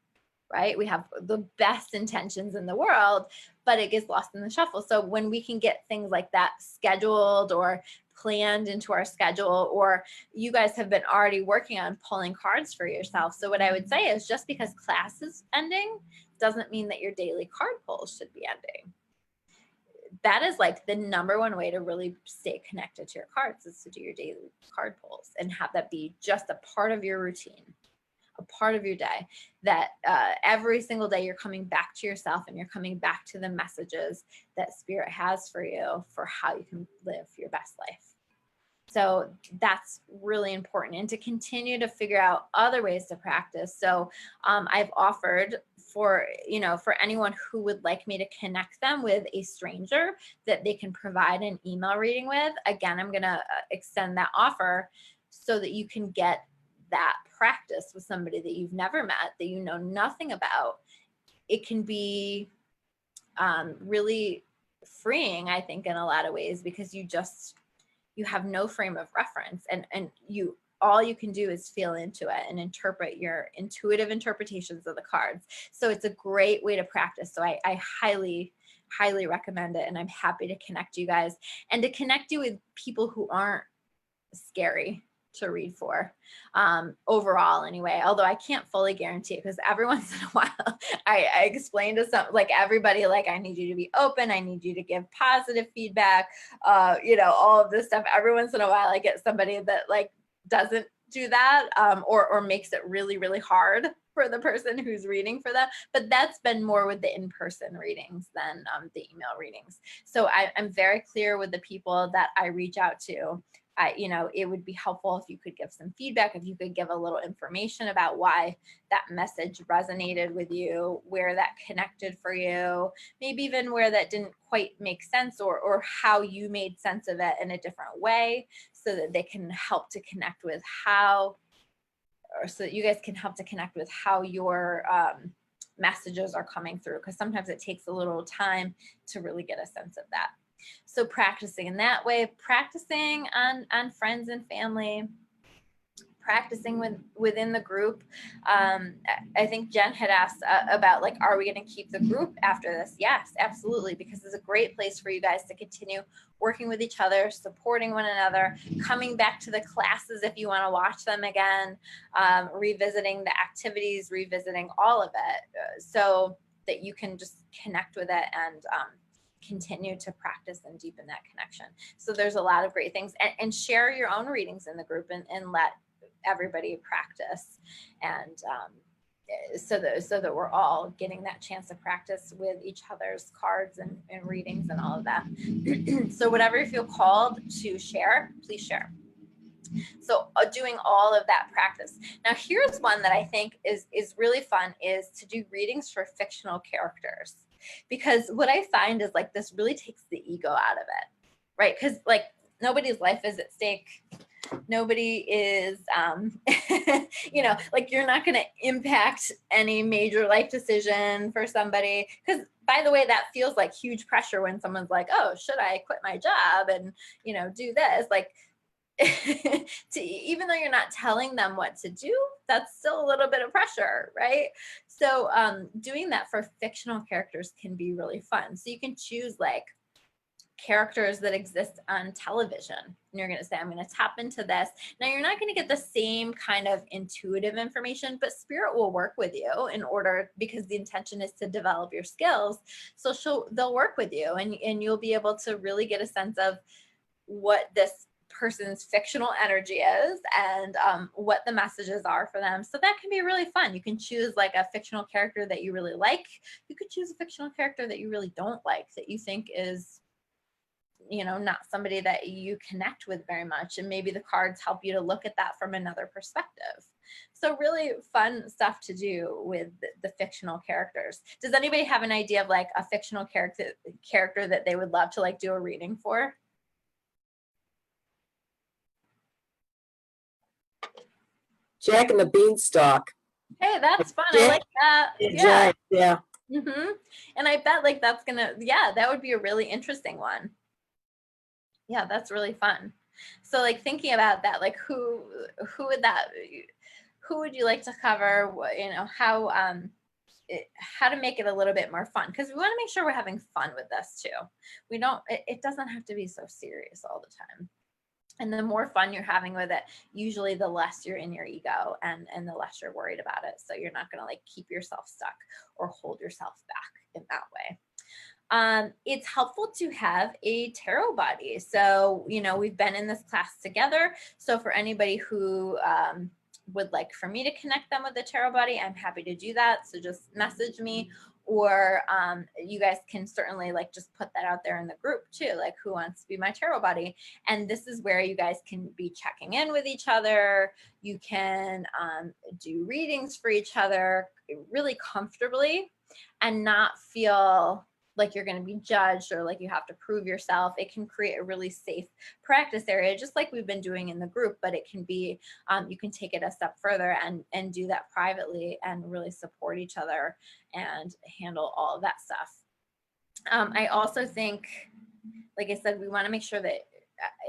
right? We have the best intentions in the world, but it gets lost in the shuffle. So when we can get things like that scheduled or planned into our schedule, or you guys have been already working on pulling cards for yourself. So what I would say is, just because class is ending doesn't mean that your daily card pulls should be ending. That is like the number one way to really stay connected to your cards, is to do your daily card pulls and have that be just a part of your routine, a part of your day, that every single day you're coming back to yourself and you're coming back to the messages that Spirit has for you for how you can live your best life. So that's really important, and to continue to figure out other ways to practice. So I've offered for anyone who would like me to connect them with a stranger that they can provide an email reading with. Again, I'm going to extend that offer so that you can get that practice with somebody that you've never met, that you know nothing about. It can be really freeing, I think, in a lot of ways, because you have no frame of reference, and all you can do is feel into it and interpret your intuitive interpretations of the cards. So it's a great way to practice. So I highly, highly recommend it. And I'm happy to connect you guys and to connect you with people who aren't scary to read for, overall anyway, although I can't fully guarantee it, because every once in a while I explain to everybody, like, I need you to be open, I need you to give positive feedback, all of this stuff. Every once in a while I get somebody that like doesn't do that, or makes it really, really hard for the person who's reading for them. But that's been more with the in-person readings than the email readings. So I'm very clear with the people that I reach out to. It would be helpful if you could give some feedback, if you could give a little information about why that message resonated with you, where that connected for you, maybe even where that didn't quite make sense, or how you made sense of it in a different way, so that they can help to connect with so that you guys can help to connect with how your messages are coming through, because sometimes it takes a little time to really get a sense of that. So practicing in that way, practicing on friends and family, practicing within the group. I think Jen had asked about, like, are we going to keep the group after this? Yes, absolutely, because it's a great place for you guys to continue working with each other, supporting one another, coming back to the classes if you want to watch them again, revisiting the activities, revisiting all of it, so that you can just connect with it and continue to practice and deepen that connection. So there's a lot of great things, and share your own readings in the group and let everybody practice, and so that we're all getting that chance to practice with each other's cards and readings and all of that. So whatever you feel called to share, please share. So doing all of that practice. Now here's one that I think is really fun, is to do readings for fictional characters. Because what I find is, like, this really takes the ego out of it, right? Because, like, nobody's life is at stake. Nobody is, like, you're not going to impact any major life decision for somebody. Because, by the way, that feels like huge pressure when someone's like, oh, should I quit my job and, do this? Like, even though you're not telling them what to do, that's still a little bit of pressure, right? So doing that for fictional characters can be really fun. So you can choose, like, characters that exist on television, and you're going to say, I'm going to tap into this. Now, you're not going to get the same kind of intuitive information, but Spirit will work with you because the intention is to develop your skills. So they'll work with you, and you'll be able to really get a sense of what this person's fictional energy is, and what the messages are for them. So that can be really fun. You can choose, like, a fictional character that you really like. You could choose a fictional character that you really don't like, that you think is, not somebody that you connect with very much. And maybe the cards help you to look at that from another perspective. So really fun stuff to do with the fictional characters. Does anybody have an idea of like a fictional character that they would love to like do a reading for? Jack and the Beanstalk. Hey, that's fun. I like that. Yeah. Jack, yeah. And I bet like that's gonna, yeah, that would be a really interesting one. Yeah, that's really fun. So like thinking about that, like who would you like to cover? You know, how to make it a little bit more fun, because we want to make sure we're having fun with this too. We don't. It doesn't have to be so serious all the time. And the more fun you're having with it, usually the less you're in your ego and the less you're worried about it. So you're not going to like keep yourself stuck or hold yourself back in that way. It's helpful to have a tarot buddy. So, you know, we've been in this class together. So for anybody who would like for me to connect them with a tarot buddy, I'm happy to do that. So just message me, or you guys can certainly like just put that out there in the group too, like who wants to be my tarot buddy. And this is where you guys can be checking in with each other. You can do readings for each other really comfortably and not feel like you're going to be judged or like you have to prove yourself. It can create a really safe practice area, just like we've been doing in the group, but it can be, you can take it a step further and do that privately and really support each other and handle all of that stuff. I also think, like I said, we want to make sure that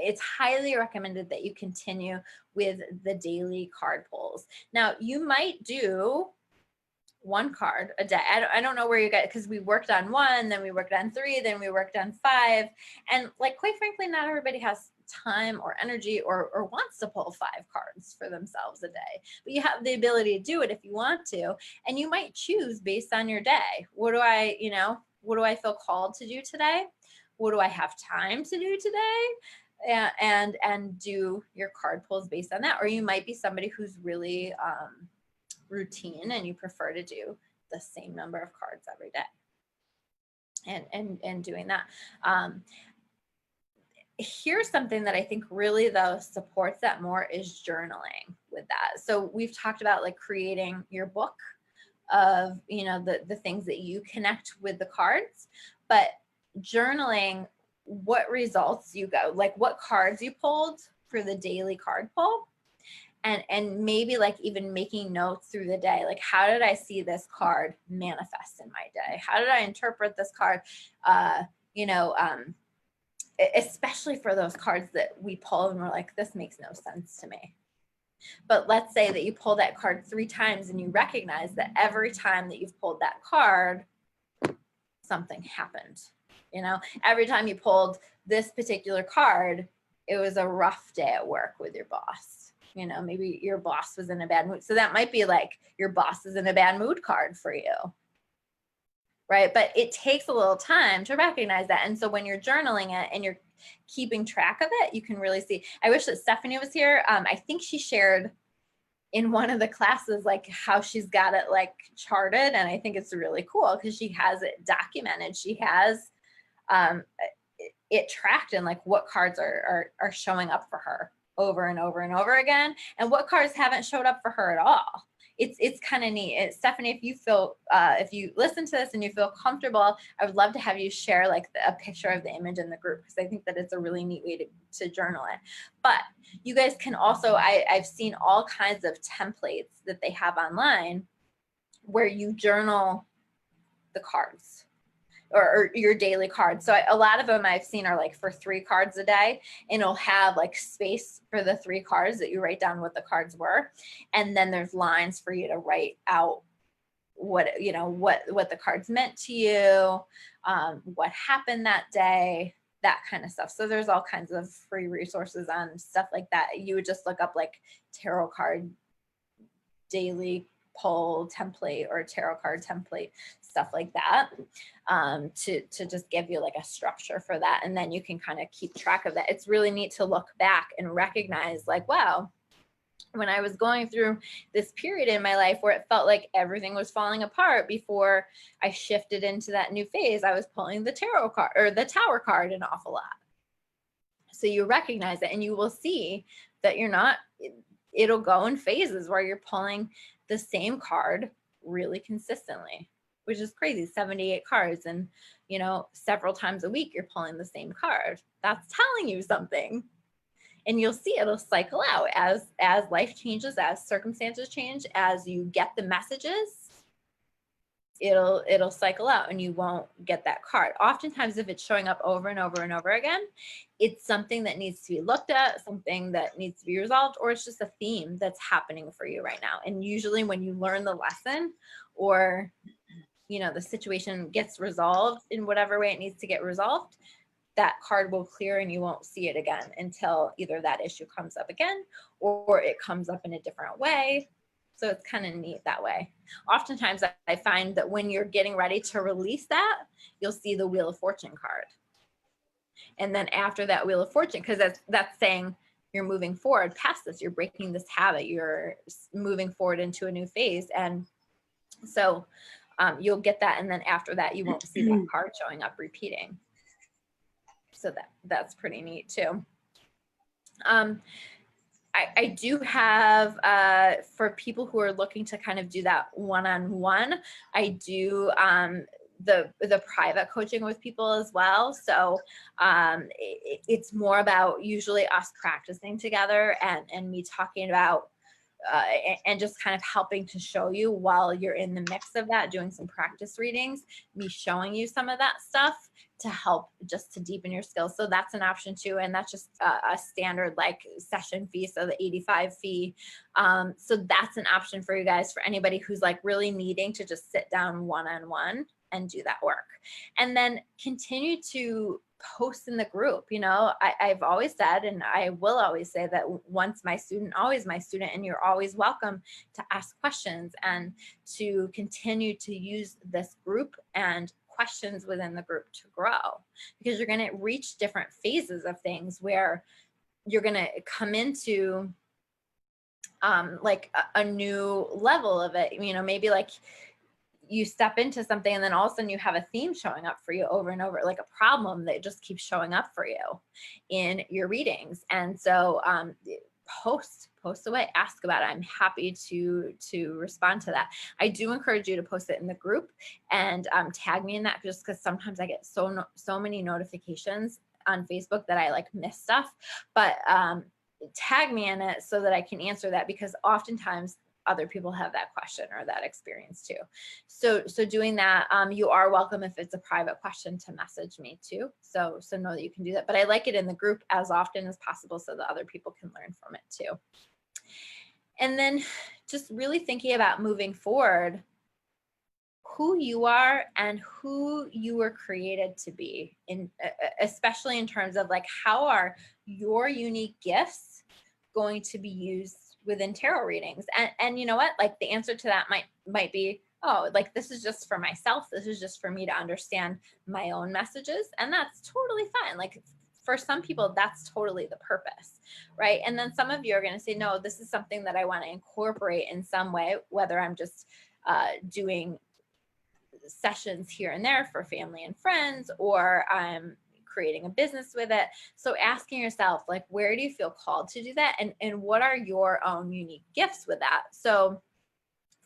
it's highly recommended that you continue with the daily card pulls. Now, you might do one card a day. I don't know where you get, because we worked on 1, then we worked on 3, then we worked on 5. And like, quite frankly, not everybody has time or energy or wants to pull 5 cards for themselves a day, but you have the ability to do it if you want to. And you might choose based on your day. What do I feel called to do today? What do I have time to do today? And do your card pulls based on that. Or you might be somebody who's really, routine and you prefer to do the same number of cards every day and doing that. Here's something that I think really though supports that more is journaling with that. So we've talked about like creating your book of, you know, the things that you connect with the cards, but journaling what results you go, like what cards you pulled for the daily card pull. And maybe like even making notes through the day, like how did I see this card manifest in my day? How did I interpret this card? Especially for those cards that we pull and we're like, this makes no sense to me. But let's say that you pull that card 3 times and you recognize that every time that you've pulled that card, something happened. You know, every time you pulled this particular card, it was a rough day at work with your boss. You know, maybe your boss was in a bad mood. So that might be like your boss is in a bad mood card for you. Right. But it takes a little time to recognize that. And so when you're journaling it and you're keeping track of it, you can really see. I wish that Stephanie was here. I think she shared in one of the classes, like how she's got it like charted. And I think it's really cool because she has it documented. She has it tracked in like what cards are showing up for her over and over and over again, and what cards haven't showed up for her at all. It's kind of neat. Stephanie, if you feel, if you listen to this and you feel comfortable, I would love to have you share like a picture of the image in the group, because I think that it's a really neat way to journal it. But you guys can also, I've seen all kinds of templates that they have online where you journal the cards. Or your daily cards. So a lot of them I've seen are like for 3 cards a day, and it'll have like space for the 3 cards that you write down what the cards were. And then there's lines for you to write out what, you know, what the cards meant to you, what happened that day, that kind of stuff. So there's all kinds of free resources on stuff like that. You would just look up like tarot card daily pull template or tarot card template, stuff like that, to just give you like a structure for that. And then you can kind of keep track of that. It's really neat to look back and recognize like, wow, when I was going through this period in my life where it felt like everything was falling apart before I shifted into that new phase, I was pulling the tarot card or the Tower card an awful lot. So you recognize it and you will see that you're not, it'll go in phases where you're pulling the same card really consistently, which is crazy. 78 cards, and you know, several times a week you're pulling the same card. That's telling you something. And you'll see it'll cycle out as life changes, as circumstances change, as you get the messages, it'll cycle out and you won't get that card. Oftentimes, if it's showing up over and over and over again, it's something that needs to be looked at, something that needs to be resolved, or it's just a theme that's happening for you right now. And usually when you learn the lesson, or you know, the situation gets resolved in whatever way it needs to get resolved, that card will clear and you won't see it again until either that issue comes up again or it comes up in a different way. So it's kind of neat that way. Oftentimes I find that when you're getting ready to release that, you'll see the Wheel of Fortune card. And then after that Wheel of Fortune, because that's saying you're moving forward past this, you're breaking this habit, you're moving forward into a new phase. And so you'll get that. And then after that, you won't see that card showing up repeating. So that's pretty neat too. I do have, for people who are looking to kind of do that one-on-one, I do the private coaching with people as well. So it's more about usually us practicing together and me talking about and just kind of helping to show you while you're in the mix of that, doing some practice readings, me showing you some of that stuff to help just to deepen your skills. So that's an option too. And that's just a standard like session fee. So the 85 fee. So that's an option for you guys, for anybody who's like really needing to just sit down one-on-one and do that work. And then continue to post in the group. You know, I've always said, and I will always say, that once my student, always my student, and you're always welcome to ask questions and to continue to use this group and questions within the group to grow, because you're going to reach different phases of things where you're going to come into like a new level of it. You know, maybe like you step into something and then all of a sudden you have a theme showing up for you over and over, like a problem that just keeps showing up for you in your readings. And so post away, ask about it. I'm happy to respond to that. I do encourage you to post it in the group and tag me in that, just because sometimes I get so many notifications on Facebook that I like miss stuff, but tag me in it so that I can answer that, because oftentimes other people have that question or that experience too. So doing that, you are welcome, if it's a private question, to message me too. So know that you can do that, but I like it in the group as often as possible so that other people can learn from it too. And then just really thinking about moving forward, who you are and who you were created to be, in especially in terms of like, how are your unique gifts going to be used within tarot readings? And you know what, like the answer to that might be, oh, like this is just for myself, this is just for me to understand my own messages, and that's totally fine. Like for some people, that's totally the purpose, right? And then some of you are going to say, no, this is something that I want to incorporate in some way, whether I'm just doing sessions here and there for family and friends, or I'm creating a business with it. So asking yourself, like, where do you feel called to do that? And what are your own unique gifts with that? So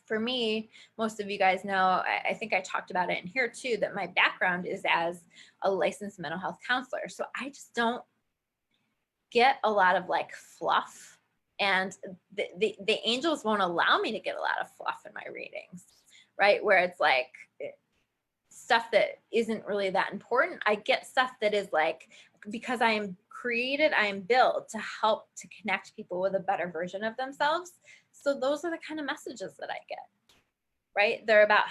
for me, most of you guys know, I think I talked about it in here too, that my background is as a licensed mental health counselor. So I just don't get a lot of like fluff, and the angels won't allow me to get a lot of fluff in my readings, right? Where it's like stuff that isn't really that important. I get stuff that is like, because I am created, I am built to help to connect people with a better version of themselves. So those are the kind of messages that I get, right? They're about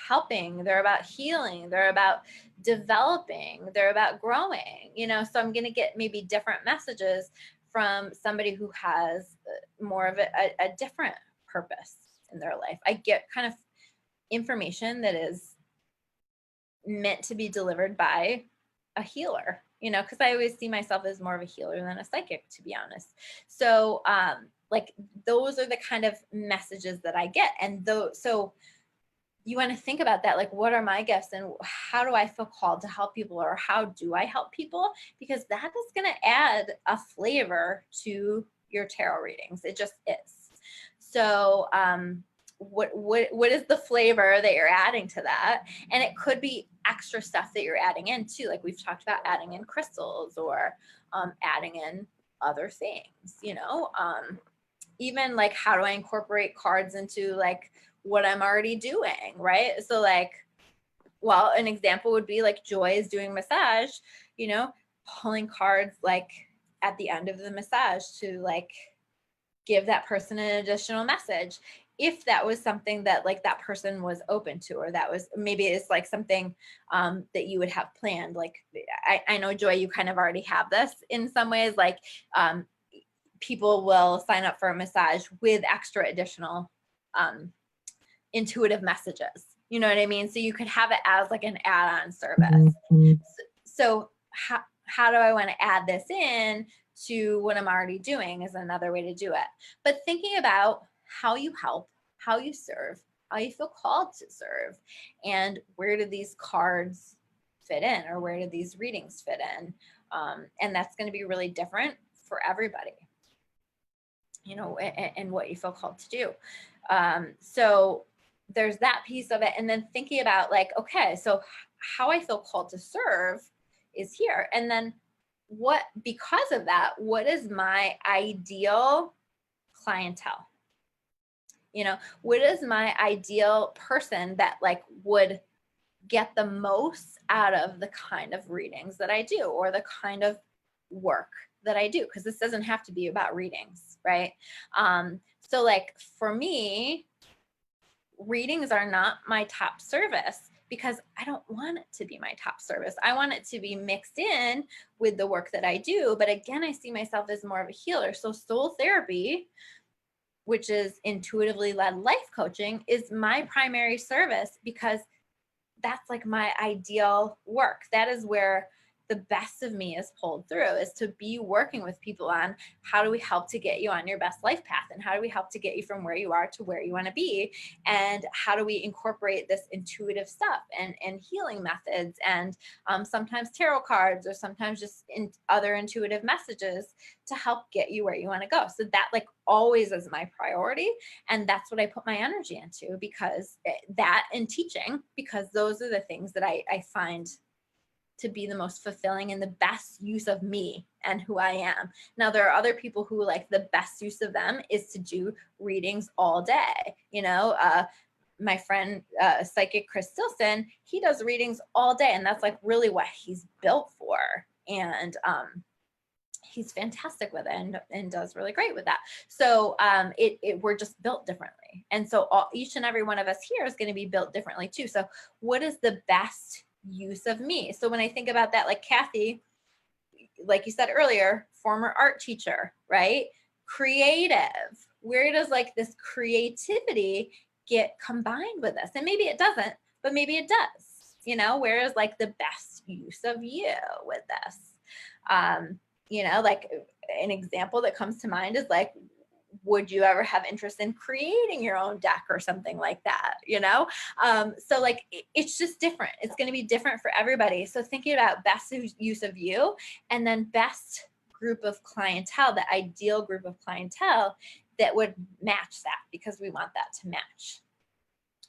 helping, they're about healing, they're about developing, they're about growing, you know? So I'm going to get maybe different messages from somebody who has more of a different purpose in their life. I get kind of information that is meant to be delivered by a healer, you know, because I always see myself as more of a healer than a psychic, to be honest. So like those are the kind of messages that I get. And so you want to think about that, like, what are my gifts and how do I feel called to help people, or how do I help people? Because that is going to add a flavor to your tarot readings. It just is. So what is the flavor that you're adding to that? And it could be extra stuff that you're adding in too. Like we've talked about adding in crystals or adding in other things, you know, even like how do I incorporate cards into like what I'm already doing, right? So like, well, an example would be like Joy is doing massage, you know, pulling cards like at the end of the massage to like give that person an additional message. If that was something that like that person was open to, or that was maybe it's like something that you would have planned. Like I know, Joy, you kind of already have this in some ways, like people will sign up for a massage with extra additional intuitive messages. You know what I mean? So you could have it as like an add-on service. So how do I want to add this in to what I'm already doing is another way to do it. But thinking about how you help, how you serve, how you feel called to serve, and where do these cards fit in, or where do these readings fit in? And that's going to be really different for everybody, you know, and what you feel called to do. So there's that piece of it. And then thinking about like, okay, so how I feel called to serve is here. And then what, because of that, what is my ideal clientele? You know, what is my ideal person that like would get the most out of the kind of readings that I do, or the kind of work that I do? Because this doesn't have to be about readings, right? So like for me, readings are not my top service, because I don't want it to be my top service. I want it to be mixed in with the work that I do. But again, I see myself as more of a healer. So soul therapy, which is intuitively led life coaching, is my primary service, because that's like my ideal work. That is where the best of me is pulled through, is to be working with people on how do we help to get you on your best life path, and how do we help to get you from where you are to where you want to be, and how do we incorporate this intuitive stuff and healing methods, and sometimes tarot cards, or sometimes just other intuitive messages to help get you where you want to go. So that like always is my priority, and that's what I put my energy into, because that and teaching, because those are the things that I find to be the most fulfilling and the best use of me and who I am. Now, there are other people who like the best use of them is to do readings all day. You know, my friend, psychic Chris Stilson, he does readings all day, and that's like really what he's built for. And he's fantastic with it and does really great with that. So we're just built differently. And so each and every one of us here is going to be built differently too. So what is the best use of me? So when I think about that, like Kathy, like you said earlier, former art teacher, right? Creative. Where does like this creativity get combined with this? And maybe it doesn't, but maybe it does, you know, where is like the best use of you with this? You know, like an example that comes to mind is like, would you ever have interest in creating your own deck or something like that, you know? So like, it's just different. It's going to be different for everybody. So thinking about best use of you, and then best group of clientele, the ideal group of clientele that would match that, because we want that to match.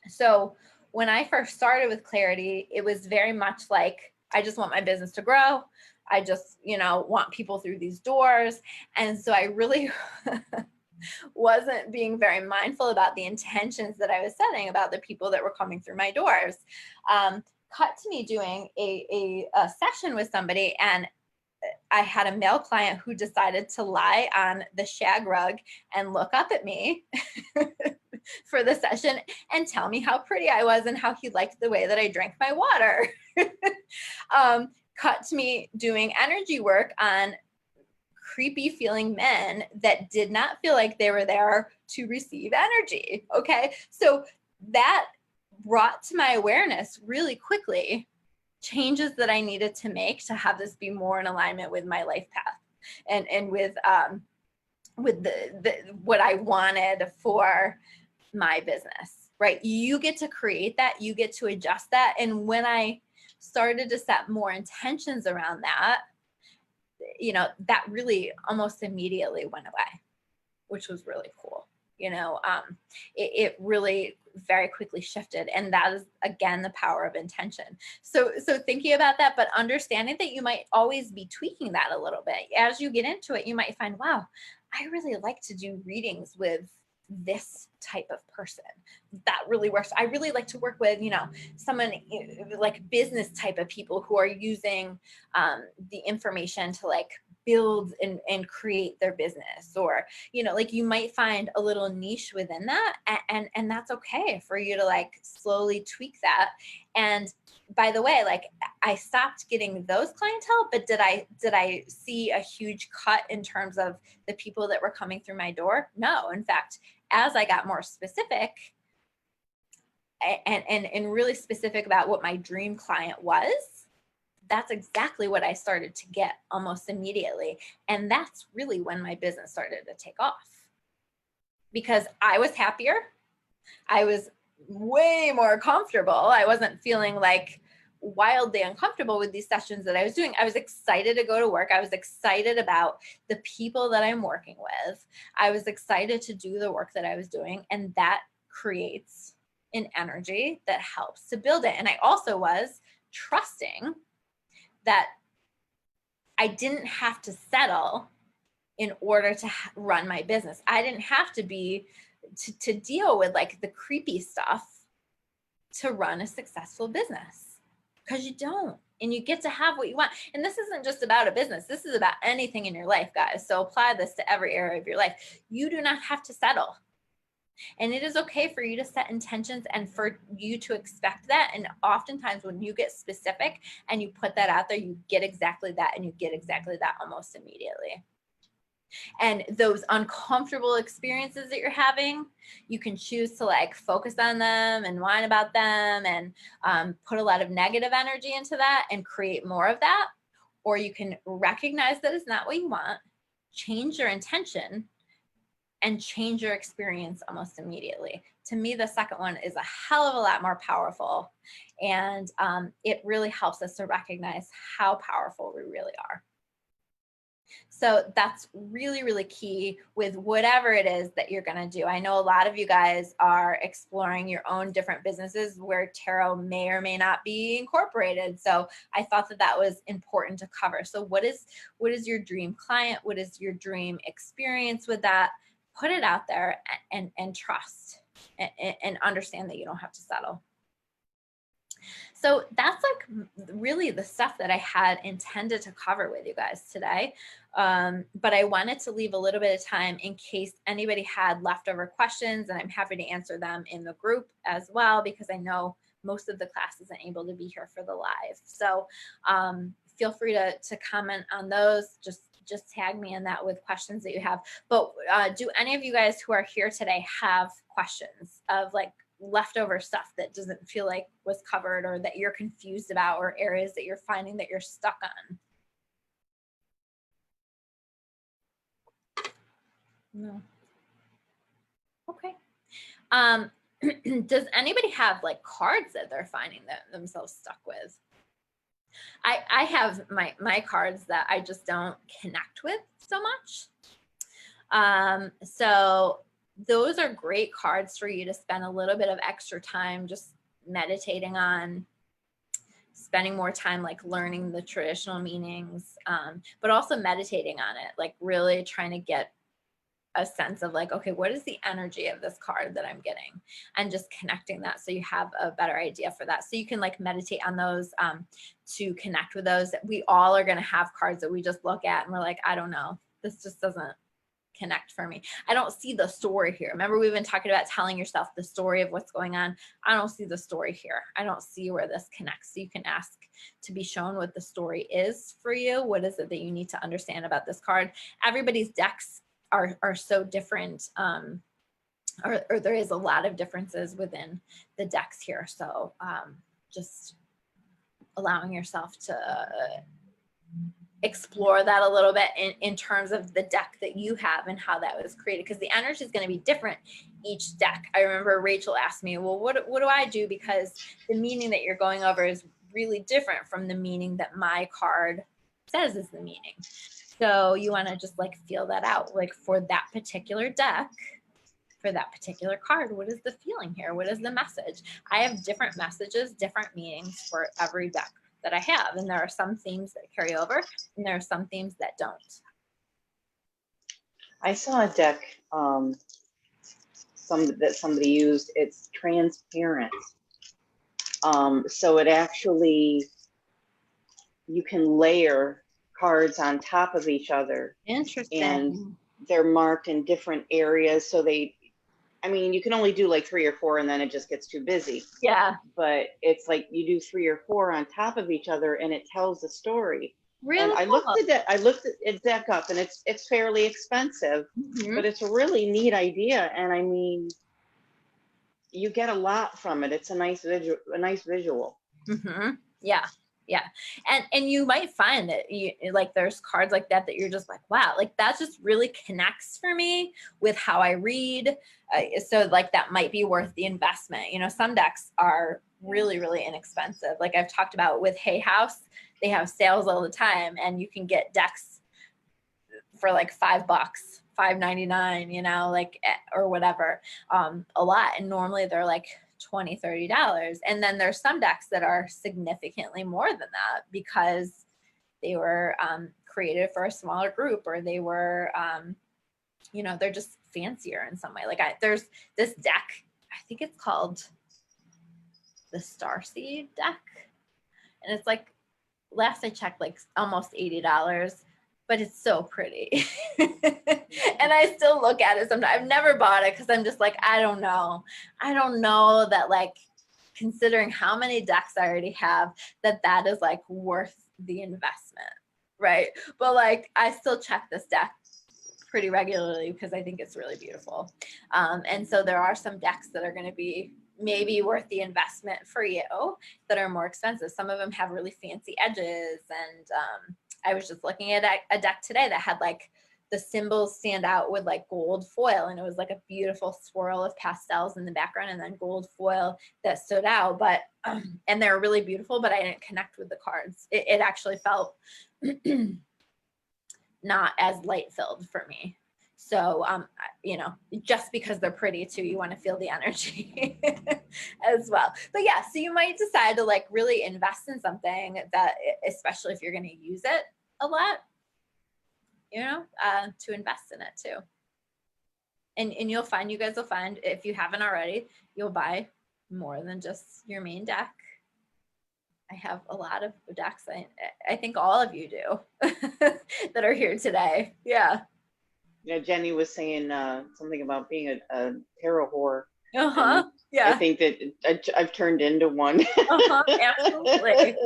So when I first started with Clarity, it was very much like, I just want my business to grow. I just, you know, want people through these doors. And so I really wasn't being very mindful about the intentions that I was setting about the people that were coming through my doors. Cut to me doing a session with somebody, and I had a male client who decided to lie on the shag rug and look up at me for the session and tell me how pretty I was and how he liked the way that I drank my water. Cut to me doing energy work on creepy feeling men that did not feel like they were there to receive energy. Okay. So that brought to my awareness really quickly changes that I needed to make to have this be more in alignment with my life path and with the what I wanted for my business, right? You get to create that, you get to adjust that. And when I started to set more intentions around that, you know, that really almost immediately went away. which was really cool. You know, it really very quickly shifted, and that is again the power of intention. So thinking about that, but understanding that you might always be tweaking that a little bit as you get into it. You might find, wow, I really like to do readings with this type of person. That really works. I really like to work with, you know, someone like business type of people who are using the information to like build and create their business, or, you know, like you might find a little niche within that, and that's okay for you to like slowly tweak that. And by the way, like I stopped getting those clientele, but did I see a huge cut in terms of the people that were coming through my door? No. In fact, as I got more specific and really specific about what my dream client was, that's exactly what I started to get almost immediately. And that's really when my business started to take off, because I was happier. I was way more comfortable. I wasn't feeling like wildly uncomfortable with these sessions that I was doing. I was excited to go to work. I was excited about the people that I'm working with. I was excited to do the work that I was doing. And that creates an energy that helps to build it. And I also was trusting that I didn't have to settle in order to run my business. I didn't have to be to deal with like the creepy stuff to run a successful business, because you don't, and you get to have what you want. And this isn't just about a business. This is about anything in your life, guys. So apply this to every area of your life. You do not have to settle. And it is okay for you to set intentions and for you to expect that. And oftentimes when you get specific and you put that out there, you get exactly that, and you get exactly that almost immediately. And those uncomfortable experiences that you're having, you can choose to like focus on them and whine about them and put a lot of negative energy into that and create more of that. Or you can recognize that it's not what you want, change your intention, and change your experience almost immediately. To me, the second one is a hell of a lot more powerful. And it really helps us to recognize how powerful we really are. So that's really, really key with whatever it is that you're going to do. I know a lot of you guys are exploring your own different businesses where tarot may or may not be incorporated. So I thought that that was important to cover. So what is your dream client? What is your dream experience with that? Put it out there and trust and understand that you don't have to settle. So that's like really the stuff that I had intended to cover with you guys today. But I wanted to leave a little bit of time in case anybody had leftover questions, and I'm happy to answer them in the group as well, because I know most of the class isn't able to be here for the live. So feel free to comment on those. Just tag me in that with questions that you have. But do any of you guys who are here today have questions of like leftover stuff that doesn't feel like was covered, or that you're confused about, or areas that you're finding that you're stuck on? No. Okay. Does anybody have like cards that they're finding themselves stuck with? I have my cards that I just don't connect with so much. So those are great cards for you to spend a little bit of extra time just meditating on, spending more time like learning the traditional meanings, but also meditating on it, like really trying to get a sense of like, okay, what is the energy of this card that I'm getting, and just connecting that so you have a better idea for that. So you can like meditate on those to connect with those. We all are going to have cards that we just look at and we're like, I don't know, this just doesn't connect for me. I don't see the story here. Remember, we've been talking about telling yourself the story of what's going on. I don't see the story here. I don't see where this connects. So you can ask to be shown what the story is for you. What is it that you need to understand about this card? Everybody's decks are so different, or there is a lot of differences within the decks here. So just allowing yourself to explore that a little bit in terms of the deck that you have and how that was created, because the energy is going to be different each deck. I remember Rachel asked me, well, what do I do? Because the meaning that you're going over is really different from the meaning that my card says is the meaning. So you want to just like feel that out, like for that particular deck, for that particular card, what is the feeling here? What is the message? I have different messages, different meanings for every deck that I have. And there are some themes that carry over and there are some themes that don't. I saw a deck that somebody used. It's transparent. So it actually, you can layer cards on top of each other, Interesting. and they're marked in different areas. So I mean, you can only do like 3 or 4 and then it just gets too busy. Yeah. But it's like you do 3 or 4 on top of each other and it tells a story. Really? And I looked at deck up, and it's fairly expensive, Mhm. but it's a really neat idea. And I mean, you get a lot from it. It's a nice visual. Mm-hmm. Yeah. Yeah. And you might find that you like there's cards like that you're just like, wow, like that just really connects for me with how I read. So like that might be worth the investment. You know, some decks are really, really inexpensive. Like I've talked about with Hay House, they have sales all the time and you can get decks for like $5, $5.99, you know, like, or whatever, a lot. And normally they're like $20, $30. And then there's some decks that are significantly more than that because they were created for a smaller group, or they were, you know, they're just fancier in some way. Like there's this deck, I think it's called the Starseed deck. And it's like, last I checked, like almost $80, but it's so pretty. And I still look at it sometimes. I've never bought it because I'm just like, I don't know that, like, considering how many decks I already have, that is like worth the investment, right? But like, I still check this deck pretty regularly because I think it's really beautiful. And so there are some decks that are going to be maybe worth the investment for you that are more expensive. Some of them have really fancy edges. And I was just looking at a deck today that had like the symbols stand out with like gold foil, and it was like a beautiful swirl of pastels in the background and then gold foil that stood out. But and they're really beautiful, but I didn't connect with the cards. It actually felt not as light filled for me. So, you know, just because they're pretty too, you want to feel the energy as well. But yeah, so you might decide to like really invest in something that, especially if you're going to use it a lot, you know, to invest in it too. And you guys will find, if you haven't already, you'll buy more than just your main deck. I have a lot of decks. I think all of you do that are here today. Yeah. Yeah, Jenny was saying something about being a tarot whore. Uh-huh. Yeah. I think that I've turned into one. Uh-huh. Absolutely.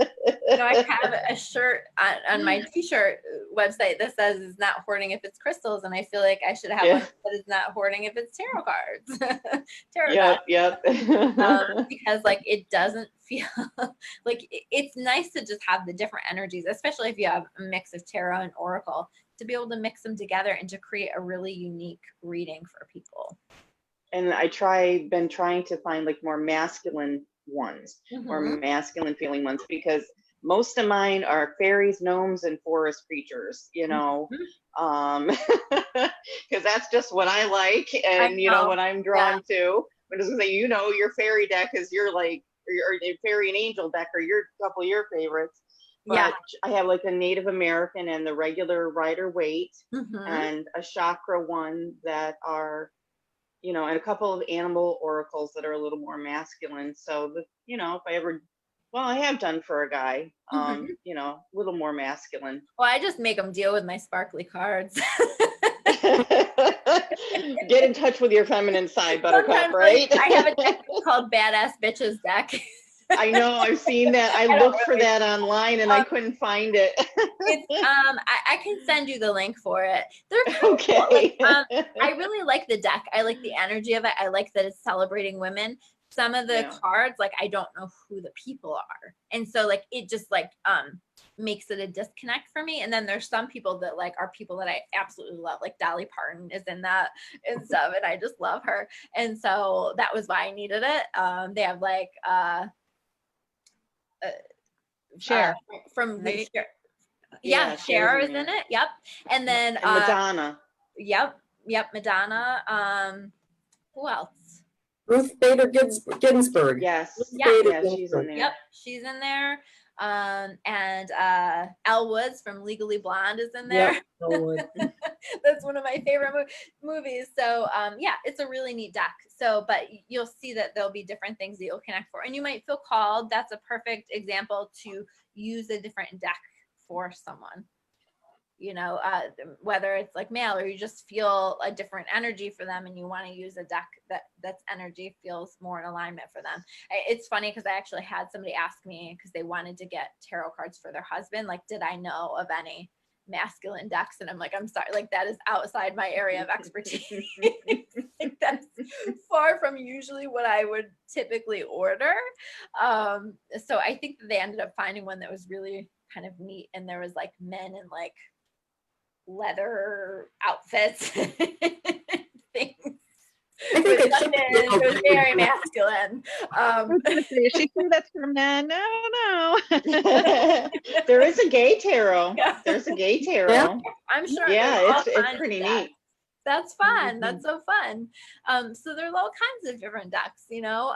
You know, I have a shirt on my t-shirt website that says it's not hoarding if it's crystals, and I feel like I should have one that is not hoarding if it's tarot cards. Tarot cards. Yep. Because like it doesn't feel like it's nice to just have the different energies, especially if you have a mix of tarot and oracle, to be able to mix them together and to create a really unique reading for people. And been trying to find like more masculine ones, or masculine feeling ones, because most of mine are fairies, gnomes, and forest creatures, you know, because that's just what I like, and you know what I'm drawn to. But as I say, you know, your fairy deck is your like, or your fairy and angel deck are your couple of your favorites. But I have like a Native American and the regular Rider-Waite, and a chakra one that are, you know, and a couple of animal oracles that are a little more masculine. So, you know, if I ever, well, I have done for a guy, you know, a little more masculine. Well, I just make them deal with my sparkly cards. Get in touch with your feminine side, Buttercup, Sometimes, right? Like, I have a deck called Badass Bitches deck. I know, I've seen that. I looked for that online and I couldn't find it. It's I can send you the link for it. They're kind okay. of cool. Like, I really like the deck. I like the energy of it. I like that it's celebrating women. Some of the cards, like, I don't know who the people are, and so like it just like makes it a disconnect for me. And then there's some people that like are people that I absolutely love, like Dolly Parton is in that and stuff, and I just love her. And so that was why I needed it. They have like Cher from right? Cher. Yeah, Cher's Cher is in it. Yep. And then And Madonna. yep, Madonna. Who else? Ruth Bader Ginsburg. Yes. Yeah. Bader Yeah, she's in Ginsburg. there. Yep, she's in there. And Elle Woods from Legally Blonde is in there. Yep. Elwood. That's one of my favorite movies. So yeah, it's a really neat deck. So, but you'll see that there'll be different things that you'll connect for, and you might feel called. That's a perfect example to use a different deck for someone. You know, whether it's like male or you just feel a different energy for them and you want to use a deck that's energy feels more in alignment for them. It's funny because I actually had somebody ask me because they wanted to get tarot cards for their husband. Like, did I know of any masculine decks? And I'm like, I'm sorry, like that is outside my area of expertise. Like, that's far from usually what I would typically order. So I think that they ended up finding one that was really kind of neat. And there was like men in like leather outfits things. I think With it's buttons. It was very masculine. She said that's for men. I don't know. There is a gay tarot. Yeah. There's a gay tarot. Yeah. I'm sure. Yeah, there's all it's kinds of pretty decks. neat. That's fun. Mhm. That's so fun. So there's all kinds of different decks, you know,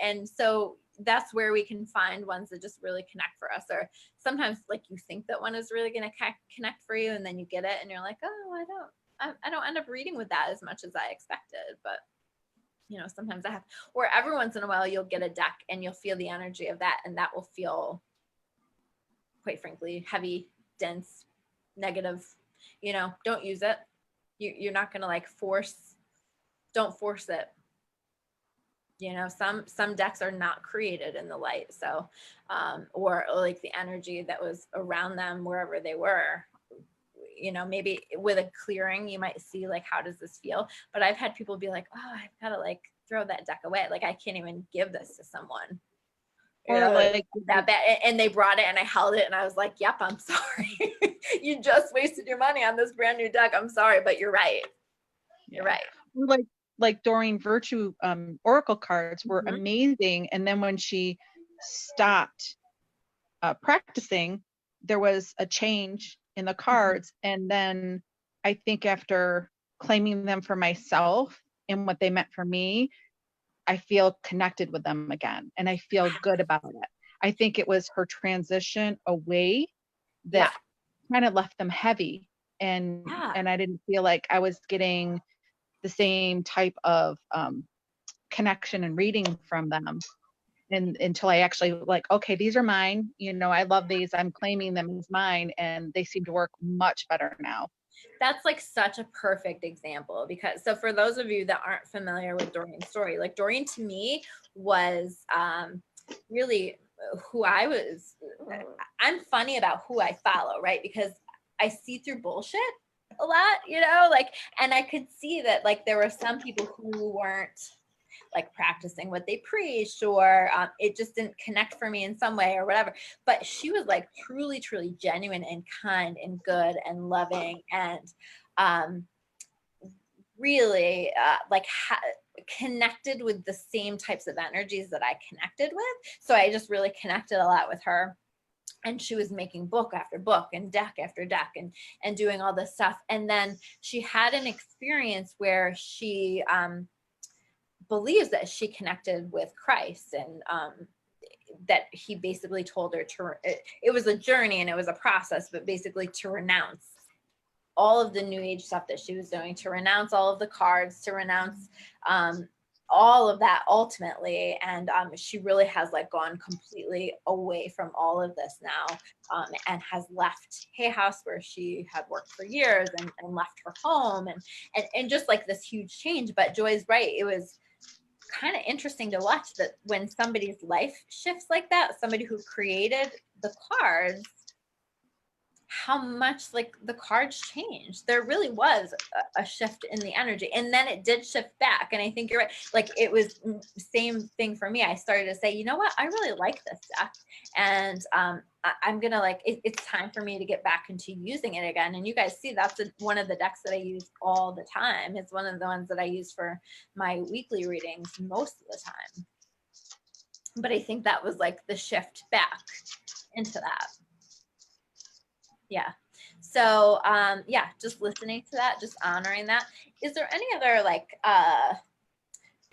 and so that's where we can find ones that just really connect for us. Or sometimes like you think that one is really going to connect for you, and then you get it and you're like, oh, I don't end up reading with that as much as I expected. But you know, sometimes I have, or every once in a while you'll get a deck and you'll feel the energy of that, and that will feel, quite frankly, heavy, dense, negative. You know, don't use it. You're not going to like don't force it. You know, some decks are not created in the light. So, or like the energy that was around them, wherever they were, you know, maybe with a clearing, you might see like, how does this feel? But I've had people be like, oh, I've got to like throw that deck away. Like, I can't even give this to someone. You Or know, like that bad. And they brought it and I held it and I was like, yep, I'm sorry. You just wasted your money on this brand new deck. I'm sorry, but you're right. You're right. like Doreen Virtue oracle cards were Mhm. amazing, and then when she stopped practicing, there was a change in the cards. And then I think after claiming them for myself and what they meant for me, I feel connected with them again, and I feel good about it. I think it was her transition away that kind of left them heavy, and Yeah. I didn't feel like I was getting the same type of connection and reading from them, and until I actually like, okay, these are mine. You know, I love these. I'm claiming them as mine, and they seem to work much better now. That's like such a perfect example, because so for those of you that aren't familiar with Doreen's story, like Doreen to me was really who I was. I'm funny about who I follow, right? Because I see through bullshit a lot, you know, like, and I could see that like there were some people who weren't like practicing what they preached, or it just didn't connect for me in some way or whatever. But she was like truly, truly genuine and kind and good and loving, and really connected with the same types of energies that I connected with. So I just really connected a lot with her. And she was making book after book and deck after deck and doing all this stuff. And then she had an experience where she believes that she connected with Christ, and that he basically told her to, it was a journey and it was a process, but basically to renounce all of the new age stuff that she was doing, to renounce all of the cards, to renounce all of that ultimately. And she really has like gone completely away from all of this now, and has left Hay House, where she had worked for years, and left her home, and just like this huge change. But Joy's right. It was kind of interesting to watch that when somebody's life shifts like that, somebody who created the cards, how much like the cards changed. There really was a shift in the energy, and then it did shift back. And I think you're right. Like, it was same thing for me. I started to say, you know what, I really like this deck, and I'm gonna like it's time for me to get back into using it again. And you guys see that's one of the decks that I use all the time. It's one of the ones that I use for my weekly readings most of the time. But I think that was like the shift back into that. Yeah. So yeah, just listening to that, just honoring that. Is there any other like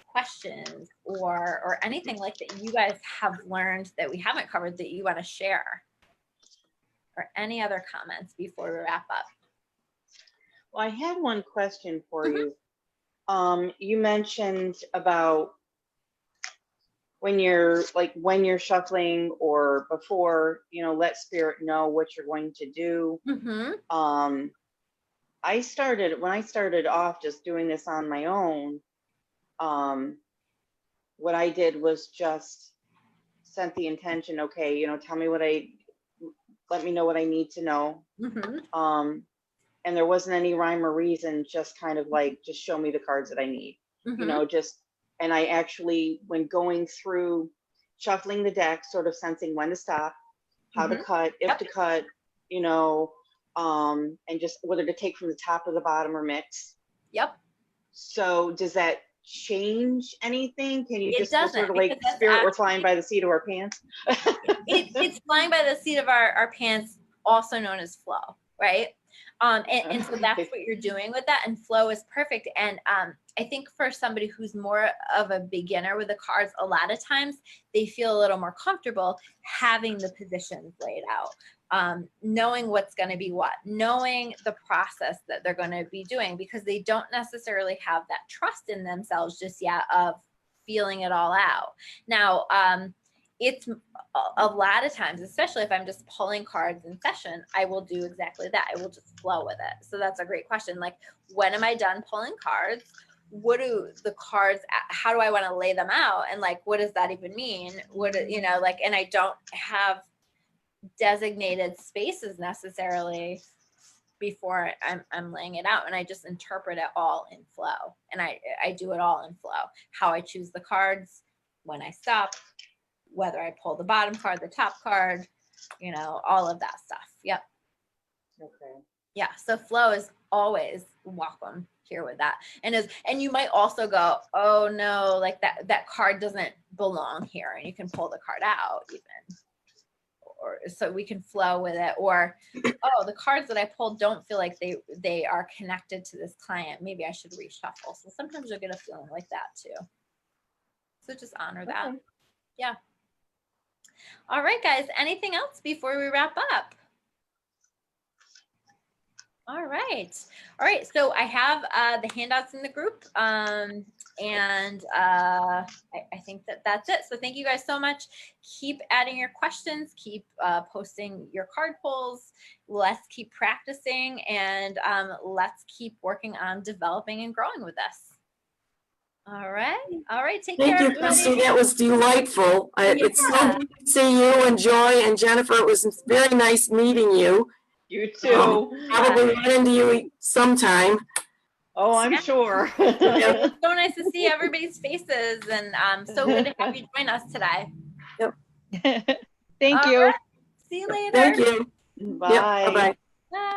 questions or anything like that you guys have learned that we haven't covered that you want to share? Or any other comments before we wrap up? Well, I had one question for Mhm. you. You mentioned about when you're shuffling or before, let spirit know what you're going to do. Mm-hmm. When I started off just doing this on my own, what I did was just sent the intention, okay, let me know what I need to know. Mm-hmm. And there wasn't any rhyme or reason, just kind of like, just show me the cards that I need, Mm-hmm. and I actually, when going through shuffling the deck, sort of sensing when to stop, how to Mhm. cut, if Yep. to cut, and just whether to take from the top or the bottom or mix. Yep. So does that change anything? Can you It just doesn't, sort of because like that's spirit, we're actually flying by the seat of our pants? it's flying by the seat of our pants, also known as flow, right? And so that's what you're doing with that, and flow is perfect. And I think for somebody who's more of a beginner with the cards, a lot of times they feel a little more comfortable having the positions laid out, knowing what's going to be what, knowing the process that they're going to be doing, because they don't necessarily have that trust in themselves just yet of feeling it all out. Now, it's a lot of times, especially if I'm just pulling cards in session, I will do exactly that. I will just flow with it. So that's a great question. Like, when am I done pulling cards? What do the cards, how do I want to lay them out? And like, what does that even mean? And I don't have designated spaces necessarily before I'm laying it out, and I just interpret it all in flow, and I do it all in flow. How I choose the cards, when I stop, whether I pull the bottom card, the top card, all of that stuff. Yep. Okay. Yeah. So flow is always welcome here with that. And you might also go, oh no, like that card doesn't belong here, and you can pull the card out even. Or so we can flow with it. Or, oh, the cards that I pulled don't feel like they are connected to this client. Maybe I should reshuffle. So sometimes you'll get a feeling like that too. So just honor that. Okay. Yeah. All right, guys. Anything else before we wrap up? All right. All right. So I have the handouts in the group. And I think that's it. So thank you guys so much. Keep adding your questions. Keep posting your card pulls. Let's keep practicing, and let's keep working on developing and growing with this. All right. All right. Take Thank care, you, Christy. everybody. That was delightful. It's so Yeah. good to see you and Joy and Jennifer. It was very nice meeting you. You too. Probably run into you sometime. Oh, I'm Yeah. sure. It was so nice to see everybody's faces, and so good to have you join us today. Thank All you. right. See you later. Thank you. Bye. Yep, bye-bye. Bye.